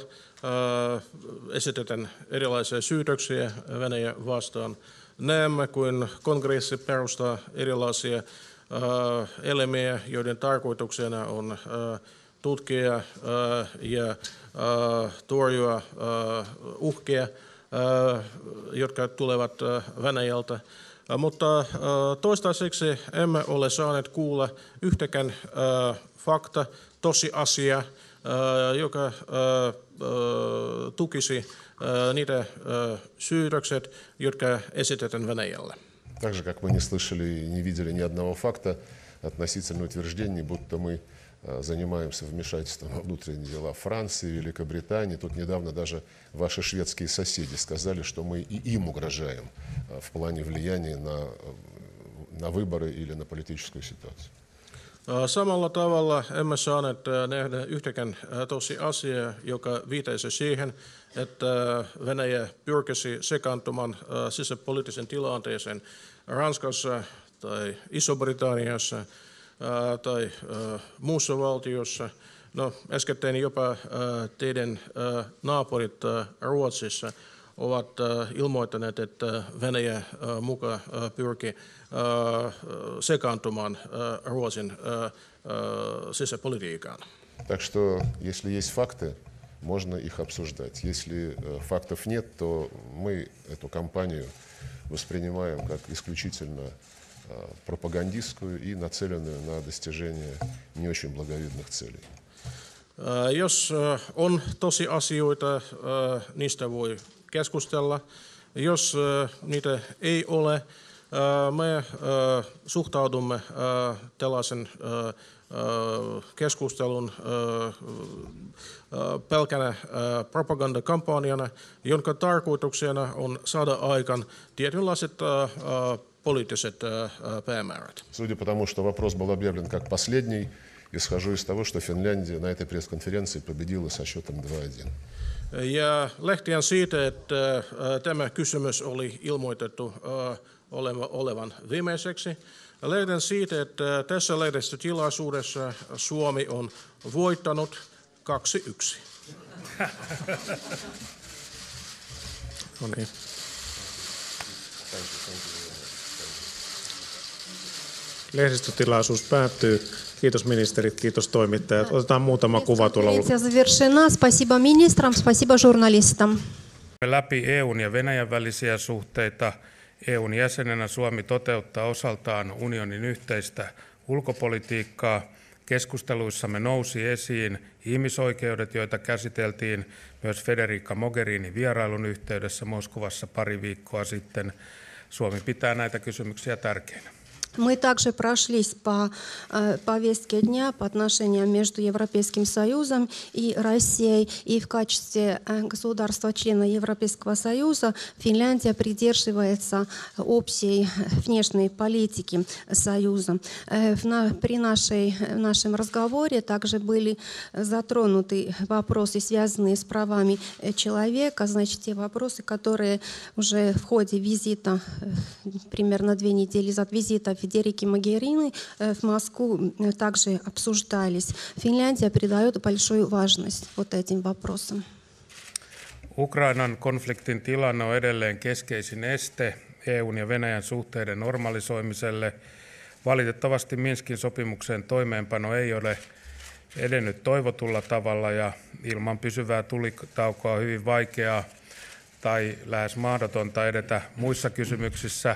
A: esitetään erilaisia syytöksiä Venäjä vastaan. Näemme, kuin kongressi perustaa erilaisia elimiä, joiden tarkoituksena on tutkia ja torjua uhkia, jotka tulevat Venäjältä. Mutta toistaiseksi emme ole saaneet kuulla yhtäkään fakta, tosiasia, joka tukisi niitä syytökset, jotka esitetään Venäjälle.
D: Так же, как мы не слышали и не видели ни одного факта относительно утверждений, будто мы занимаемся вмешательством во внутренние дела Франции, Великобритании. Тут недавно даже ваши шведские соседи сказали, что мы и им угрожаем в плане влияния на выборы или на политическую ситуацию.
A: Samalla tavalla emme saaneet nähdä yhtäkään tosiasiaa, joka viitaisi siihen, että Venäjä pyrkisi sekaantumaan sisäpoliittisen tilanteeseen Ranskassa tai Iso-Britanniassa tai muussa valtiossa. No, äskettäin jopa teidän naapurit Ruotsissa ovat ilmoittaneet, että Venäjä muka pyrkii sekaantumaan Ruotsin sisäpolitiikkaan.
D: Так что, если есть факты, можно их обсуждать. Если фактов нет, то мы эту кампанию воспринимаем как исключительно пропагандистскую и нацеленную на достижение не очень благовидных целей.
A: Jos on tosiasioita, niistä voi keskustella. Jos niitä ei ole, me suhtaudumme tällaisen keskustelun pelkänä propagandakampanjana, jonka tarkoituksena on saada aikaan tietynlaiset poliittiset päämäärät.
D: Судя по тому, что вопрос был объявлен как последний, исхожу из того, что Финляндия на этой пресс-конференции победила со счетом 2:1.
A: Ja lähtien siitä, että tämä kysymys oli ilmoitettu olevan viimeiseksi, löydän siitä, että tässä lehdistötilaisuudessa Suomi on voittanut 2-1.
E: No niin. lehdistötilaisuus päättyy. Kiitos ministerit, kiitos toimittajat. Otetaan muutama kuva tuolla ulkona.
B: Завершена. Спасибо министрам, спасибо журналистам.
C: Läpi EUn ja Venäjän välisiä suhteita. EUn jäsenenä Suomi toteuttaa osaltaan unionin yhteistä ulkopolitiikkaa. Keskusteluissamme nousi esiin ihmisoikeudet, joita käsiteltiin myös Federica Mogherinin vierailun yhteydessä Moskovassa pari viikkoa sitten. Suomi pitää näitä kysymyksiä tärkeinä.
B: Мы также прошлись по повестке дня по отношениям между Европейским Союзом и Россией. И в качестве государства-члена Европейского Союза Финляндия придерживается общей внешней политики Союза. При нашем разговоре также были затронуты вопросы, связанные с правами человека, значит, те вопросы, которые уже в ходе визита, примерно 2 недели от визита Федерики Могерини в Москву также обсуждались. Финляндия придает большую важность вот этим вопросам.
C: Ukrainan konfliktin tilanne on edelleen keskeisin este EUn ja Venäjän suhteiden normalisoimiselle. Valitettavasti Minskin sopimuksen toimeenpano ei ole edennyt toivotulla tavalla ja ilman pysyvää tulitaukoa on hyvin vaikeaa tai lähes mahdotonta edetä muissa kysymyksissä.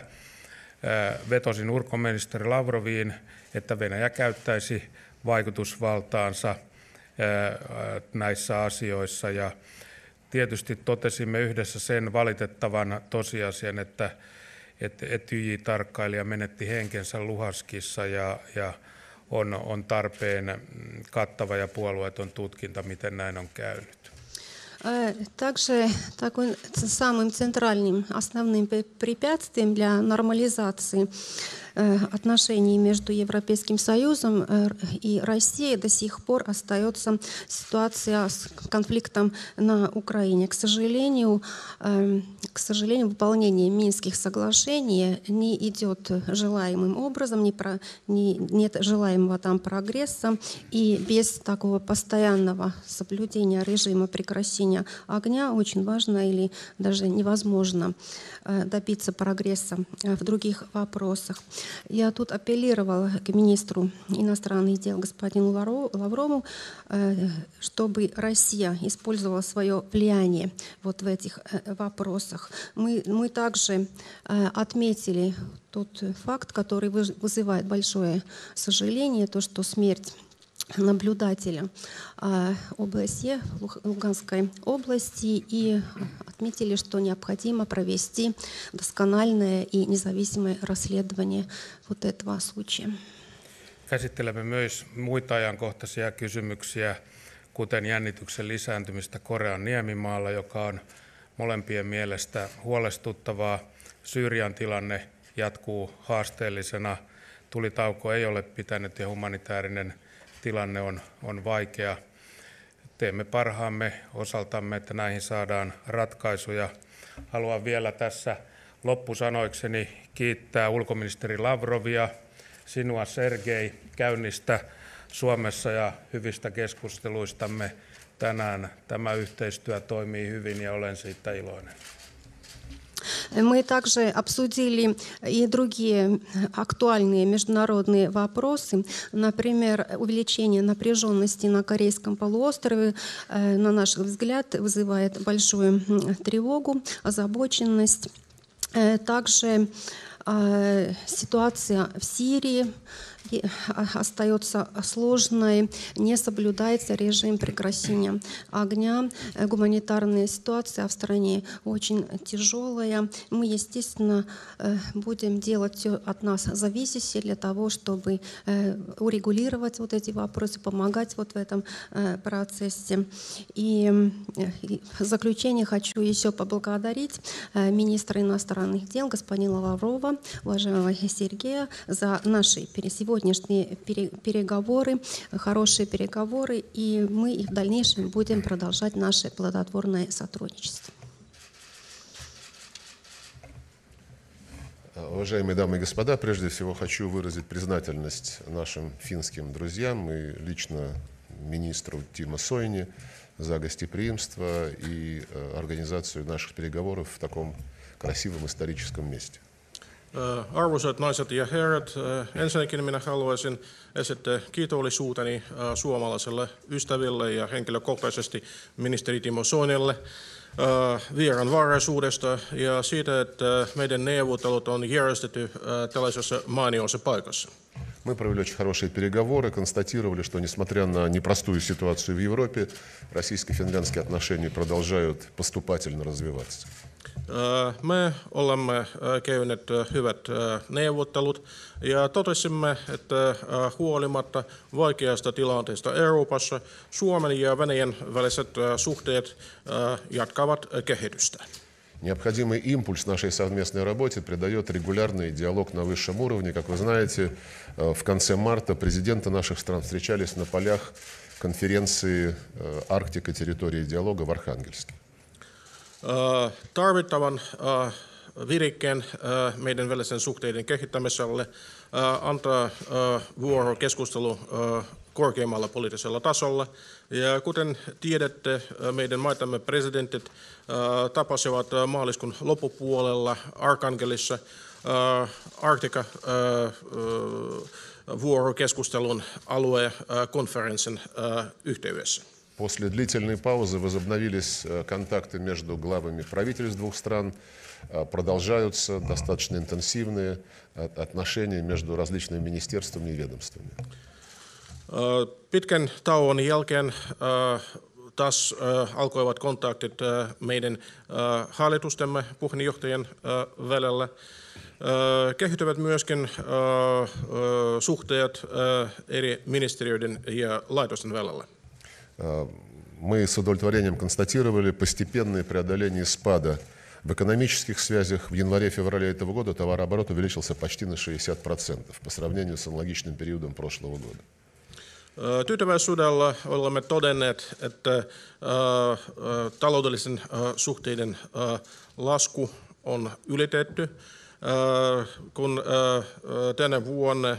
C: Vetosin ulkoministeri Lavroviin, että Venäjä käyttäisi vaikutusvaltaansa näissä asioissa. Ja tietysti totesimme yhdessä sen valitettavan tosiasian, että Etyj-tarkkailija menetti henkensä Luhanskissa ja on tarpeen kattava ja puolueeton tutkinta, miten näin on käynyt.
B: Также такой самым центральным, основным препятствием для нормализации отношений между Европейским Союзом и Россией до сих пор остается ситуация с конфликтом на Украине. К сожалению, выполнение Минских соглашений не идет желаемым образом, нет желаемого там прогресса, и без такого постоянного соблюдения режима прекращения огня очень важно или даже невозможно добиться прогресса в других вопросах. Я тут апеллировала к министру иностранных дел господину Лаврову, чтобы Россия использовала свое влияние вот в этих вопросах. Мы также отметили тот факт, который вызывает большое сожаление, то, что смерть наблюдателя ОБСЕ Луганской области, и отметили, что необходимо провести доскональное и независимое расследование вот этого случая.
C: Käsittelemme myös muita ajankohtaisia kysymyksiä, kuten jännityksen lisääntymistä Korean niemimaalla, joka on molempien mielestä huolestuttavaa. Syyrian tilanne jatkuu haasteellisena. Tulitauko ei ole pitänyt ja humanitaarinen tilanne on vaikea. Teemme parhaamme osaltamme, että näihin saadaan ratkaisuja. Haluan vielä tässä loppusanoikseni kiittää ulkoministeri Lavrovia, sinua Sergei, käynnistä Suomessa ja hyvistä keskusteluistamme tänään. Tämä yhteistyö toimii hyvin ja olen siitä iloinen.
B: Мы также обсудили и другие актуальные международные вопросы, например, увеличение напряженности на Корейском полуострове, на наш взгляд, вызывает большую тревогу, озабоченность. Также ситуация в Сирии остается сложной, не соблюдается режим прекращения огня, гуманитарная ситуация в стране очень тяжелая. Мы, естественно, будем делать все от нас зависящее для того, чтобы урегулировать вот эти вопросы, помогать вот в этом процессе. И в заключение хочу еще поблагодарить министра иностранных дел господина Лаврова, уважаемого Сергея, за наши сегодняшние переговоры, хорошие переговоры, и мы и в дальнейшем будем продолжать наше плодотворное сотрудничество.
D: Уважаемые дамы и господа, прежде всего хочу выразить признательность нашим финским друзьям и лично министру Тимо Сойни за гостеприимство и организацию наших переговоров в таком красивом историческом месте.
A: Arvoisat naiset ja herrat, ensinnäkin minä haluaisin esittää kiitollisuuteni suomalaiselle ystäville ja henkilökohtaisesti ministeri Timo Soinille vieraanvaraisuudesta ja siitä, että meidän neuvottelut on järjestetty tällaisessa mainiossa paikassa.
D: Мы провели очень хорошие переговоры, констатировали, что несмотря на непростую ситуацию в Европе, российско-финляндские отношения продолжают поступательно развиваться.
A: Me olemme käyneet hyvät neuvottelut ja totesimme, että huolimatta vaikeasta tilanteesta Euroopassa, Suomen ja Venäjän väliset suhteet jatkavat kehitystä.
D: Необходимый импульс нашей совместной работе придает регулярный диалог на высшем уровне. Как вы знаете, в конце марта президенты наших стран встречались на полях конференции «Арктика. Территория диалога» в Архангельске.
A: Tarvittavan virikkeen meidän välisen suhteiden kehittämiselle antaa vuorokeskustelu korkeammalla poliittisella tasolla. Ja kuten tiedätte, meidän maitamme presidentit tapasivat maaliskuun loppupuolella Arkangelissa Arktika vuorokeskustelun aluekonferenssin yhteydessä.
D: После длительной паузы возобновились контакты между главами правительств двух стран, продолжаются достаточно интенсивные отношения между различными министерствами и ведомствами.
A: Pitkän tauon jälkeen taas alkoivat kontaktit meidän hallitustemme puheenjohtajien välillä. Kehittyvät myöskin suhteet eri ministeriöiden ja laitosten välillä.
D: Мы с удовлетворением констатировали постепенное преодоление спада в экономических связях. В январе-феврале этого года товарооборот увеличился почти на 60% по сравнению с аналогичным периодом прошлого года.
A: Tyytyväisyydellä olemme todenneet, että taloudellisen suhteiden lasku on ylitetty, kun tänä vuonna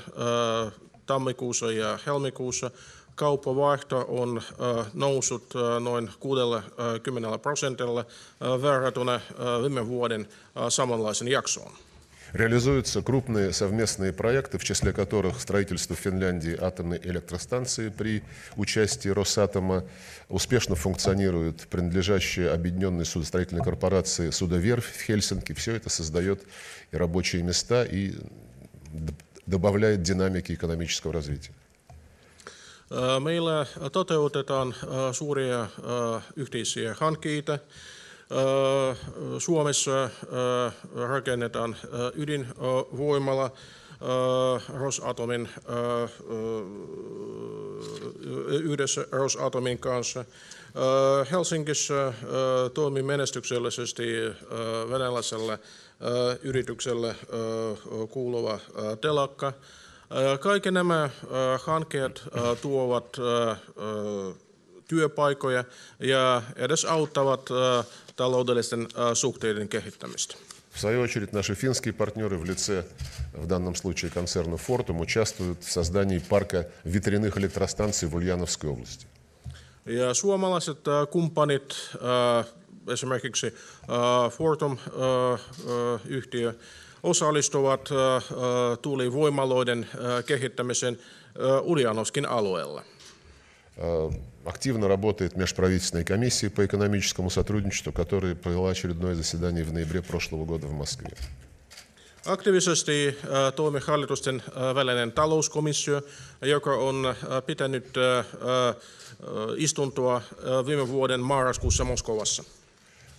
A: tammikuussa ja helmikuussa kauppavaihto on noussut noin 60% verrattuna viime vuoden samanlaisen jaksoon.
D: Реализуются крупные совместные проекты, в числе которых строительство в Финляндии атомной электростанции при участии Росатома. Успешно функционирует принадлежащая объединенной судостроительной корпорации судоверфь в Хельсинки. Все это создает и рабочие места и добавляет динамики экономического развития.
A: Meillä toteutetaan suuria yhteisiä hankkeita. Suomessa rakennetaan ydinvoimala Rosatomin yhdessä Rosatomin kanssa. Helsingissä toimii menestyksellisesti venäläiselle yritykselle kuuluva telakka. Kaikki nämä hankkeet tuovat työpaikkoja ja edesauttavat taloudellisten suhteiden kehittämistä.
D: В свою очередь, наши финские партнеры в лице, в данном случае, концерна «Фортум» участвуют в создании парка ветряных электростанций в Ульяновской области.
A: Ja suomalaiset kumppanit, esimerkiksi Fortum-yhtiö, osallistuvat tuulivoimaloiden kehittämiseen Uljanovskin alueella.
D: Активно работает межправительственная комиссия по экономическому сотрудничеству, которая провела очередное заседание в ноябре прошлого года в Москве.
A: Aktiivisesti toimi hallitusten välinen talouskomissio, joka on pitänyt istuntoa viime vuoden marraskuussa Moskovassa.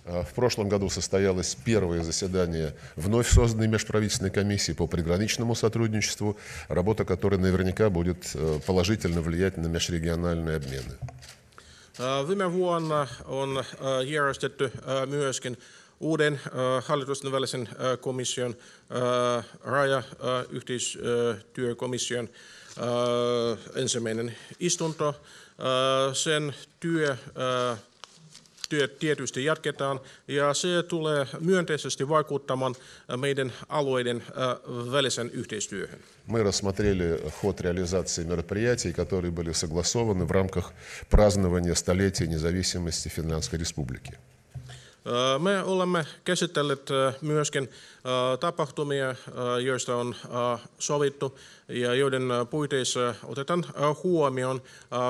D: В прошлом году состоялось первое заседание вновь созданной межправительственной комиссии по приграничному сотрудничеству, работа которой наверняка будет положительно влиять на межрегиональные обмены.
A: Viime vuonna on järjestetty myöskin uuden hallitusten välisen komission, rajayhteistyökomission ensimmäinen istunto. Sen työ tietysti jatketaan ja se tulee myönteisesti vaikuttamaan meidän alueiden välisen yhteistyöhön.
D: Мы рассмотрели ход реализации мероприятий, которые были согласованы в рамках празднования столетия независимости Финляндской Республики.
A: Me olemme käsitelleet myöskin tapahtumia, joista on sovittu ja joiden puitteissa otetaan huomioon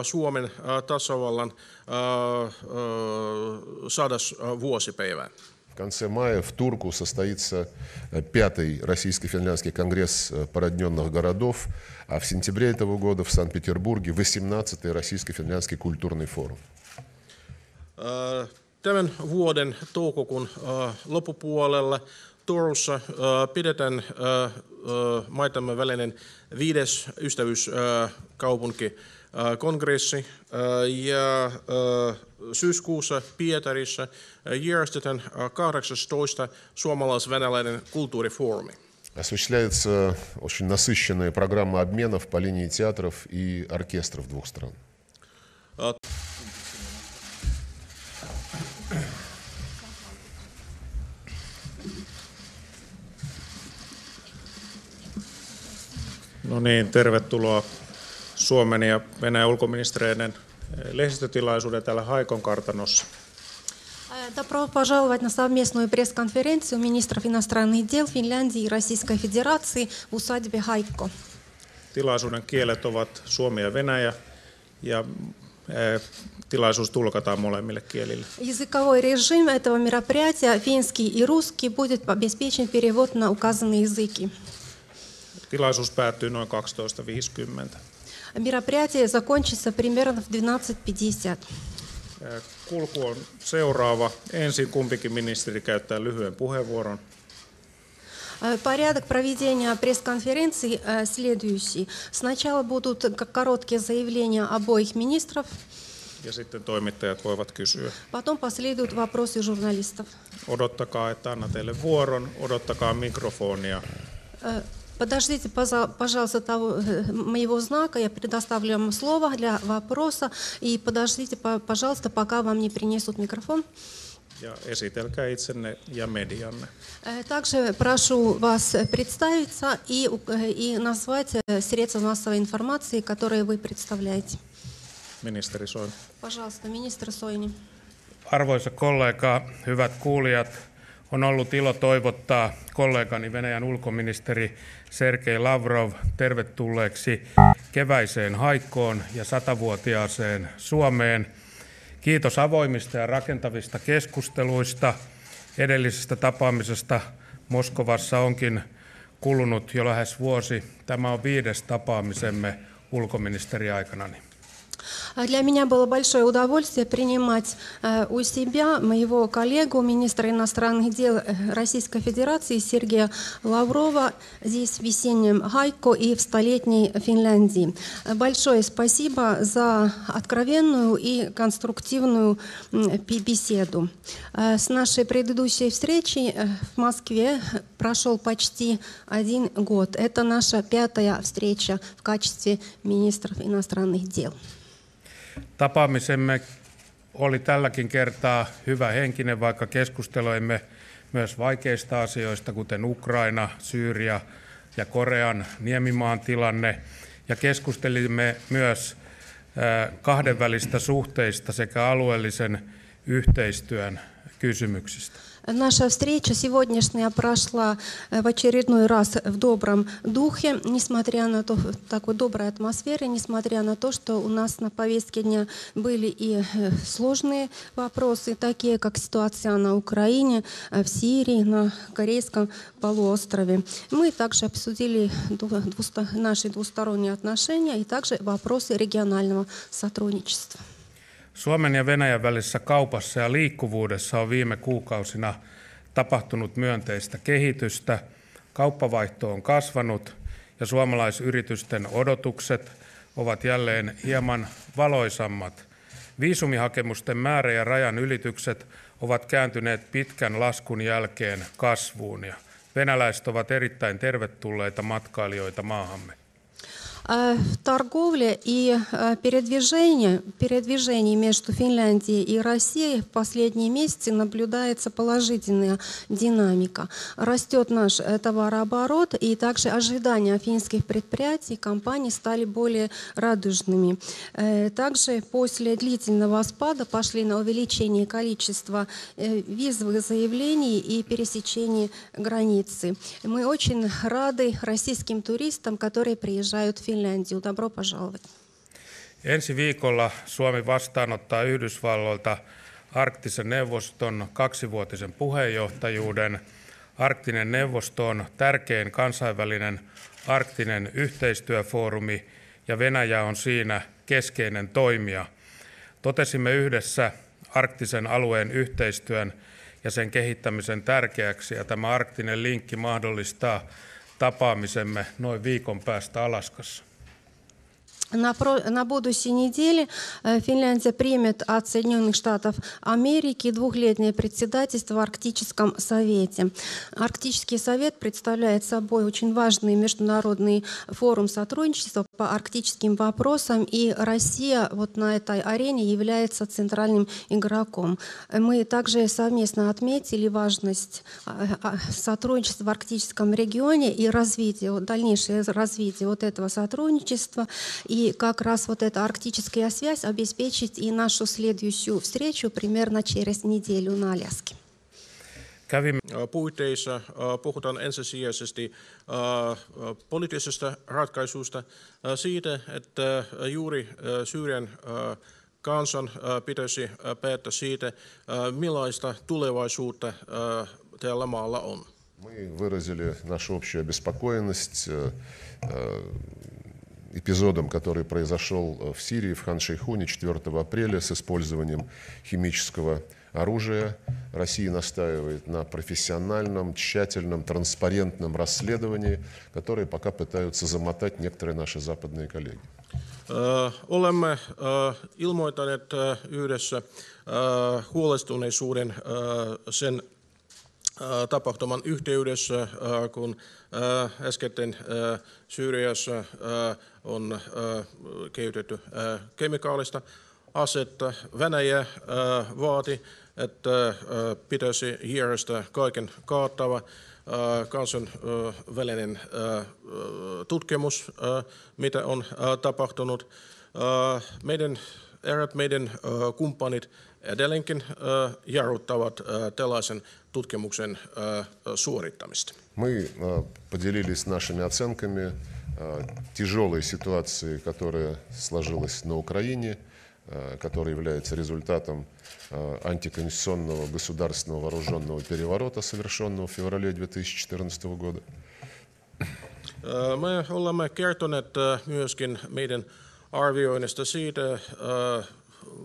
A: Suomen tasavallan 100. vuosipäivä.
D: В конце мая в Турку состоится 5-й российско-финляндский конгресс породненных городов, а в сентябре этого года в Санкт-Петербурге 18-й российско-финляндский культурный форум.
A: Tämän vuoden toukokuun loppupuolella Turussa pidetään maitamme välinen 5. ystävyyskaupunkikongressi ja syyskuussa Pietarissa järjestetään 18. suomalais-venäläinen kulttuurifoorumi.
D: Осуществляется очень насыщенная программа обменов по линии театров и оркестров двух стран.
E: No niin, tervetuloa Suomen ja Venäjän ulkoministereiden lehdistötilaisuuden täällä Haikon kartanossa.
B: Добро пожаловать на совместную пресс-конференцию министров иностранных дел Финляндии и Российской Федерации в усадьбе Haikko.
E: Tilaisuuden kielet ovat suomi ja venäjä ja tilaisuus tulkataan molemmille kielille.
B: Языковой режим этого мероприятия, финский и русский, будет обеспечен перевод на указанные языки.
E: Tilaisuus päättyy noin 12.50.
B: Мероприятие закончится примерно в 12:50.
E: Kulku on seuraava. Ensin kumpikin ministeri käyttää lyhyen puheenvuoron.
B: Порядок проведения пресс-конференции следующий. Сначала будут короткие заявления обоих министров.
E: Ja sitten toimittajat voivat kysyä.
B: Потом последуют вопросы журналистов.
E: Odottakaa, että anna teille vuoron. Odottakaa mikrofonia.
B: Подождите, пожалуйста, моего знака, я предоставлю вам слово для вопроса, и подождите, пожалуйста, пока вам не принесут микрофон.
E: Ja esitelkää itsenne ja medianne.
B: Также прошу вас представиться и назвать средства массовой информации, которые вы представляете.
E: Ministeri Soini.
B: Пожалуйста, министр Soini.
C: Arvoisa kollega, hyvät kuulijat, on ollut ilo toivottaa kollegani Venäjän ulkoministeri Sergei Lavrov tervetulleeksi keväiseen Haikkoon ja 100-vuotiaaseen Suomeen. Kiitos avoimista ja rakentavista keskusteluista. Edellisestä tapaamisesta Moskovassa onkin kulunut jo lähes vuosi. Tämä on 5. tapaamisemme ulkoministeriaikanani.
B: Для меня было большое удовольствие принимать у себя моего коллегу, министра иностранных дел Российской Федерации Сергея Лаврова здесь в весеннем Haikko и в столетней Финляндии. Большое спасибо за откровенную и конструктивную беседу. С нашей предыдущей встречи в Москве прошел почти 1 год. Это наша 5-я встреча в качестве министров иностранных дел.
C: Tapaamisemme oli tälläkin kertaa hyvähenkinen, vaikka keskusteluimme myös vaikeista asioista, kuten Ukraina, Syyria ja Korean niemimaan tilanne. Ja keskustelimme myös kahdenvälistä suhteista sekä alueellisen yhteistyön kysymyksistä.
B: Наша встреча сегодняшняя прошла в очередной раз в добром духе, несмотря на то, такой доброй атмосфере, несмотря на то, что у нас на повестке дня были и сложные вопросы, такие как ситуация на Украине, в Сирии, на Корейском полуострове. Мы также обсудили наши двусторонние отношения и также вопросы регионального сотрудничества.
C: Suomen ja Venäjän välisessä kaupassa ja liikkuvuudessa on viime kuukausina tapahtunut myönteistä kehitystä. Kauppavaihto on kasvanut ja suomalaisyritysten odotukset ovat jälleen hieman valoisammat. Viisumihakemusten määrä ja rajan ylitykset ovat kääntyneet pitkän laskun jälkeen kasvuun ja venäläiset ovat erittäin tervetulleita matkailijoita maahamme.
B: Торговля и передвижение между Финляндией и Россией в последние месяцы наблюдается положительная динамика. Растет наш товарооборот, и также ожидания финских предприятий и компаний стали более радужными. Также после длительного спада пошли на увеличение количества визовых заявлений и пересечений границы. Мы очень рады российским туристам, которые приезжают в Финляндию. Добро пожаловать.
C: Ensi viikolla Suomi vastaanottaa Yhdysvalloilta Arktisen neuvoston 2-vuotisen puheenjohtajuuden. Arktinen neuvosto on tärkein kansainvälinen arktinen yhteistyöfoorumi ja Venäjä on siinä keskeinen toimija. Totesimme yhdessä arktisen alueen yhteistyön ja sen kehittämisen tärkeäksi, ja tämä arktinen linkki mahdollistaa tapaamisemme noin viikon päästä Alaskassa.
B: На будущей неделе Финляндия примет от Соединенных Штатов Америки двухлетнее председательство в Арктическом совете. Арктический совет представляет собой очень важный международный форум сотрудничества по арктическим вопросам, и Россия вот на этой арене является центральным игроком. Мы также совместно отметили важность сотрудничества в арктическом регионе и развития, дальнейшее развитие вот этого сотрудничества. И как раз вот эта арктическая связь обеспечит и нашу следующую встречу примерно через неделю на Аляске.
A: Puitteissa puhutaan ensisijaisesti poliittisesta ratkaisusta, siitä, että juuri Syyrian kansan pitäisi päättää siitä, millaista tulevaisuutta tällä maalla on.
D: Мы выразили нашу общую обеспокоенность эпизодом, который произошел в Сирии, в Хан-Шейхуне 4 апреля с использованием химического оружия. Россия настаивает на профессиональном, тщательном, транспарентном расследовании, которое пока пытаются замотать некоторые наши западные коллеги.
A: Olemme ilmoittaneet yhdessä huolestuneisuuden sen tapahtuman yhteydessä, kun äskettäin Syyriassa on käytetty kemikaalista asetta. Venäjä vaati, että pitäisi järjestää kaiken kattava kansainvälinen tutkimus, mitä on tapahtunut. Meidän kumppanit edelleenkin jarruttavat tällaisen tutkimuksen suorittamista.
D: Мы поделились нашими оценками тяжелой ситуации, которая сложилась на Украине, которая является результатом антиконституционного государственного вооруженного переворота, совершенного в феврале 2014 года.
A: Me olemme kertoneet myöskin meidän arvioinnista siitä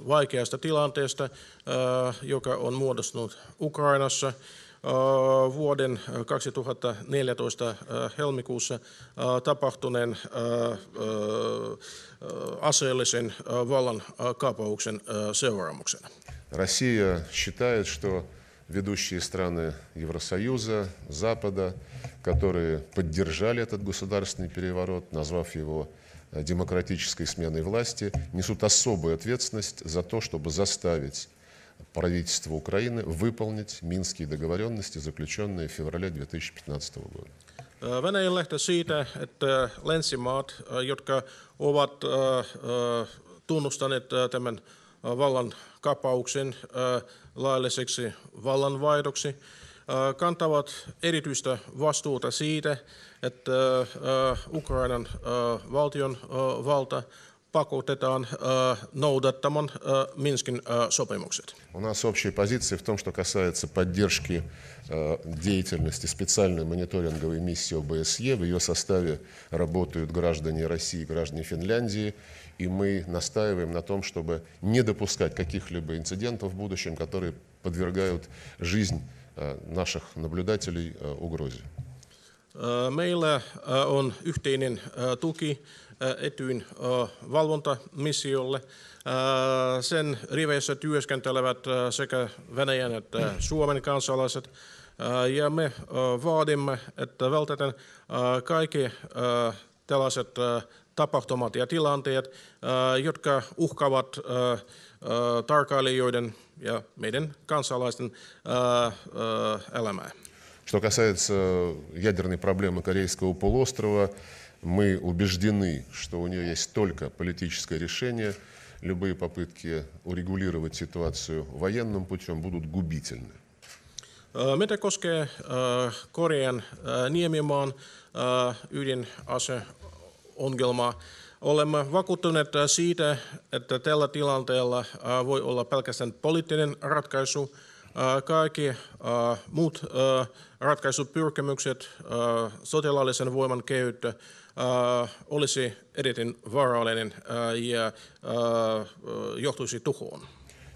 A: vaikeasta tilanteesta, joka on muodostunut Ukrainassa vuoden 2014 helmikuussa tapahtuneen aseellisen vallankaappauksen seuraamuksena.
D: Россия считает, что ведущие страны Евросоюза, Запада, которые поддержали этот государственный переворот, назвав его демократической сменой власти, несут особую ответственность за то, чтобы заставить правительство Украины выполнить Минские договоренности, заключенные в феврале 2015 года.
A: Venäjän lähtee siitä, että länsimaat, jotka ovat tunnustaneet tämän vallankaappauksen lailliseksi vallanvaihdoksi, kantavat erityistä vastuuta siitä, että Ukrainan valtion valta pakotetaan noudattamaan Minskin sopimukset.
D: У нас общая позиция в том, что касается поддержки деятельности специальной мониторинговой миссии ОБСЕ. В ее составе работают граждане России, граждане Финляндии, и мы настаиваем на том, чтобы не допускать каких-либо инцидентов в будущем, которые подвергают жизнь наших наблюдателей угрозе.
A: Meillä on yhteinen tuki Etyjin valvontamissiolle. Sen riveissä työskentelevät sekä Venäjän että Suomen kansalaiset. Ja me vaadimme, että vältetään kaikki tällaiset tapahtumat ja tilanteet, jotka uhkaavat tarkkailijoiden ja meidän kansalaisten elämää.
D: Что касается ядерной проблемы Корейского полуострова, мы убеждены, что у нее есть только политическое решение. Любые попытки урегулировать ситуацию военным путем будут губительны.
A: Mitä koskee Korean niemimaan ydinaseongelmaa, olemme vakuuttuneita siitä, että tällä tilanteella voi olla pelkästään poliittinen ratkaisu. Kaikki muut ratkaisupyrkimykset, sotilaallisen voiman käyttö, olisi erittäin vaarallinen ja johtuisi tuhoon.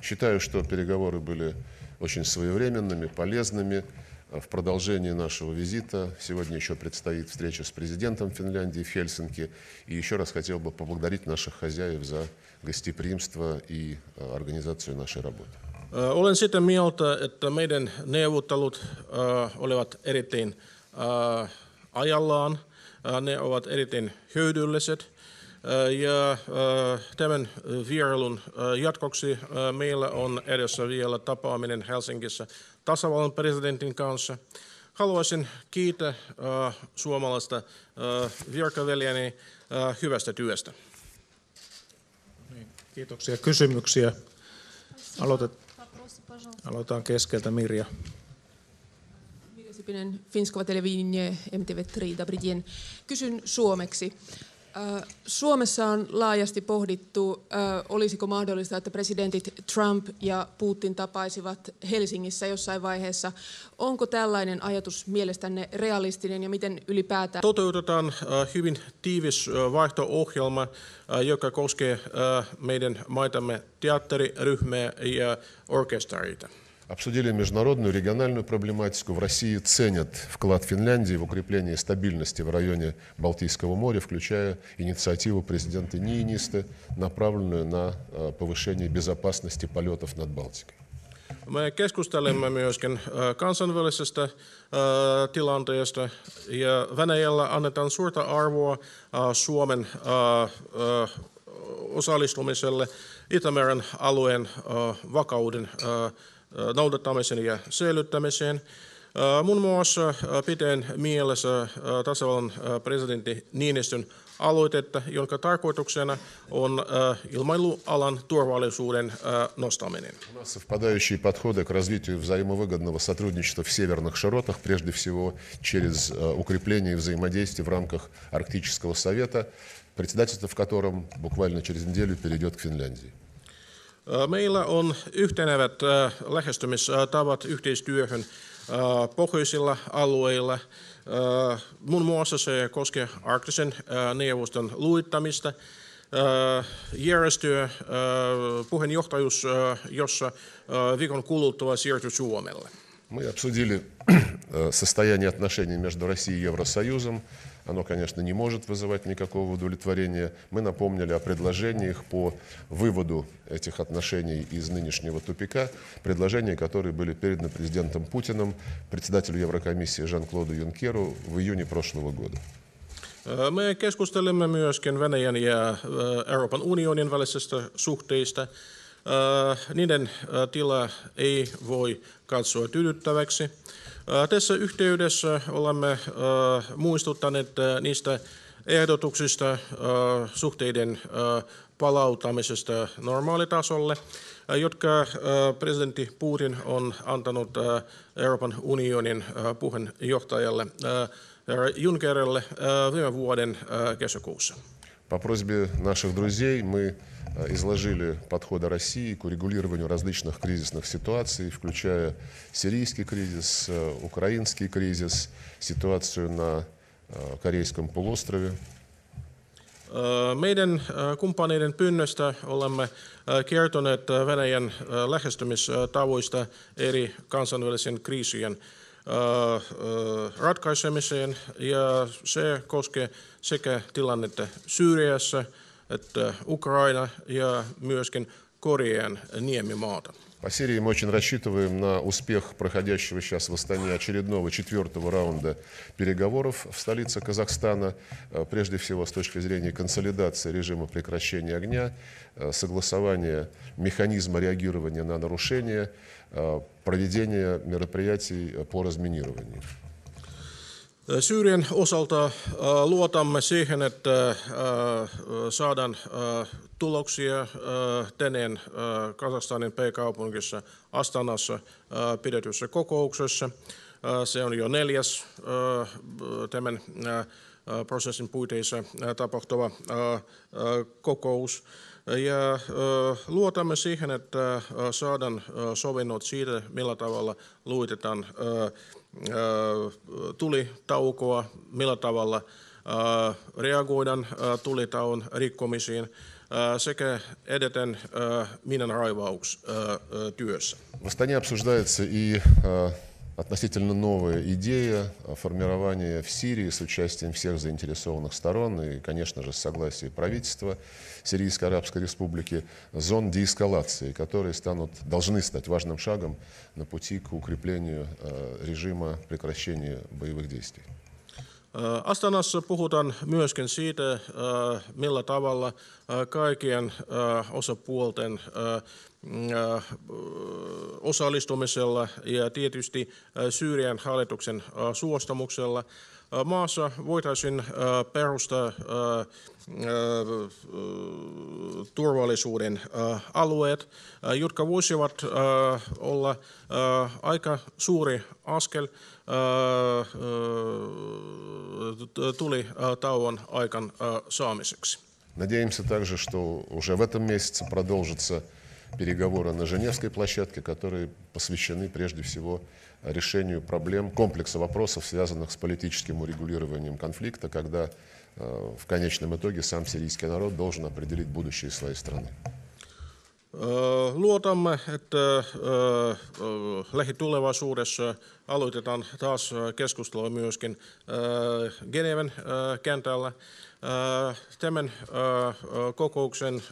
D: Считаю, что переговоры были очень своевременными, полезными. В продолжении нашего визита сегодня еще предстоит встреча с президентом Финляндии в Хельсинки. И еще раз хотел бы поблагодарить наших хозяев за гостеприимство и организацию нашей работы.
A: Olen sitä mieltä, että meidän neuvottelut olivat erittäin ajallaan. Ne ovat erittäin hyödylliset. Ja tämän vierailun jatkoksi meillä on edessä vielä tapaaminen Helsingissä tasavallan presidentin kanssa. Haluaisin kiittää suomalaista virkaveljeni hyvästä työstä.
E: Kiitoksia. Kysymyksiä. Aloitetaan keskeltä. Mirja.
F: Mirja Sipinen, Finskova televiinie, MTV3, Dobry dzień. Kysyn suomeksi. Suomessa on laajasti pohdittu, olisiko mahdollista, että presidentit Trump ja Putin tapaisivat Helsingissä jossain vaiheessa. Onko tällainen ajatus mielestänne realistinen ja miten ylipäätään?
A: Toteutetaan hyvin tiivis vaihto-ohjelma, joka koskee meidän maitamme teatteriryhmiä ja orkestereita.
D: Обсудили международную региональную проблематику. В России ценят вклад Финляндии в укрепление стабильности в районе Балтийского моря, включая инициативу президента Ниинисте, направленную на повышение безопасности полетов над Балтикой.
A: Me keskustelemme myöskin kansainvälisestä tilanteesta ja Venäjällä annetaan suurta arvoa Suomen osallistumiselle Itämeren alueen vakauden noudattamisen ja säilyttämiseen. Muun muassa pitäen mielessä tasavallan presidentti Niinistön aloitetta, jonka tarkoituksena on ilmailualan turvallisuuden nostaminen.
D: У нас совпадающие подходы к развитию взаимовыгодного сотрудничества в северных широтах, прежде всего через укрепление взаимодействия в рамках Арктического совета, председательство в котором буквально через неделю перейдет к Финляндии.
A: Meillä on yhtenevät lähestymistavat yhteistyöhön pohjoisilla alueilla. Muun muassa se koskee arktisen neuvoston luittamista, järjestöä, puheenjohtajuus, jossa viikon kuluttua siirtyy Suomelle.
D: Мы обсудили состояние отношений между Россией и Евросоюзом. Оно, конечно, не может вызывать никакого удовлетворения. Мы напомнили о предложениях по выводу этих отношений из нынешнего тупика, предложения, которые были переданы президентом Путиным, председателю Еврокомиссии Жан-Клоду Юнкеру в июне прошлого года.
A: Me keskustelemme myöskin Venäjän ja Euroopan unionin välisestä suhteista. Niiden tila ei voi katsoa tyydyttäväksi. Tässä yhteydessä olemme muistuttaneet niistä ehdotuksista suhteiden palauttamisesta normaalitasolle, jotka presidentti Putin on antanut Euroopan unionin puheenjohtajalle Junckerille viime vuoden kesäkuussa.
D: По просьбе наших друзей мы изложили подходы России к урегулированию различных кризисных ситуаций, включая сирийский кризис, украинский кризис, ситуацию на Корейском полуострове.
A: Meidän kumppaneiden pyynnöstä olemme kertoneet Venäjän lähestymistavoista eri kansainvälisen kriisien ratkaisemiseen, ja se koskee sekä tilannetta Syyriassa että Ukraina ja myöskin Korean niemimaata.
D: По Сирии мы очень рассчитываем на успех проходящего сейчас в Астане очередного 4-го раунда переговоров в столице Казахстана, прежде всего с точки зрения консолидации режима прекращения огня, согласования механизма реагирования на нарушения, проведения meriterätii по разминированию.
A: Syyrian osalta luotamme siihen, että saadaan tuloksia tänään Kazakstanin pääkaupungissa Astanassa pidetyssä kokouksessa. Se on jo 4. tämän prosessin puitteissa tapahtuva kokous. Ja luotamme siihen, että saadaan sovinnot siitä, millä tavalla luitetaan tulitaukoa, millä tavalla reagoidaan tulitauon rikkomisiin sekä edetään miinanraivaustyössä.
D: В Астане обсуждается и относительно новая идея формирования в Сирии с участием всех заинтересованных сторон и, конечно же, с согласия правительства Сирийской Арабской Республики зон деэскалации, которые должны стать важным шагом на пути к укреплению режима прекращения боевых действий.
A: Astanassa puhutaan myöskin siitä, millä tavalla kaikkien osapuolten osallistumisella ja tietysti Syyrian hallituksen suostumuksella maassa voitaisiin perustaa turvallisuuden alueet, jotka voisivat olla aika suuri askel tulitauon aikaan saamiseksi.
D: Надеемся также, что уже в этом месяце продолжатся переговоры на Женевской площадке, которые посвящены прежде всего решению проблем, комплекса вопросов, связанных с политическим урегулированием конфликта, когда в конечном итоге сам сирийский народ должен определить будущее своей страны.
A: Luotamme, että lähitulevaisuudessa aloitetaan taas keskustelua myöskin Geneven kentällä. Tämän kokouksen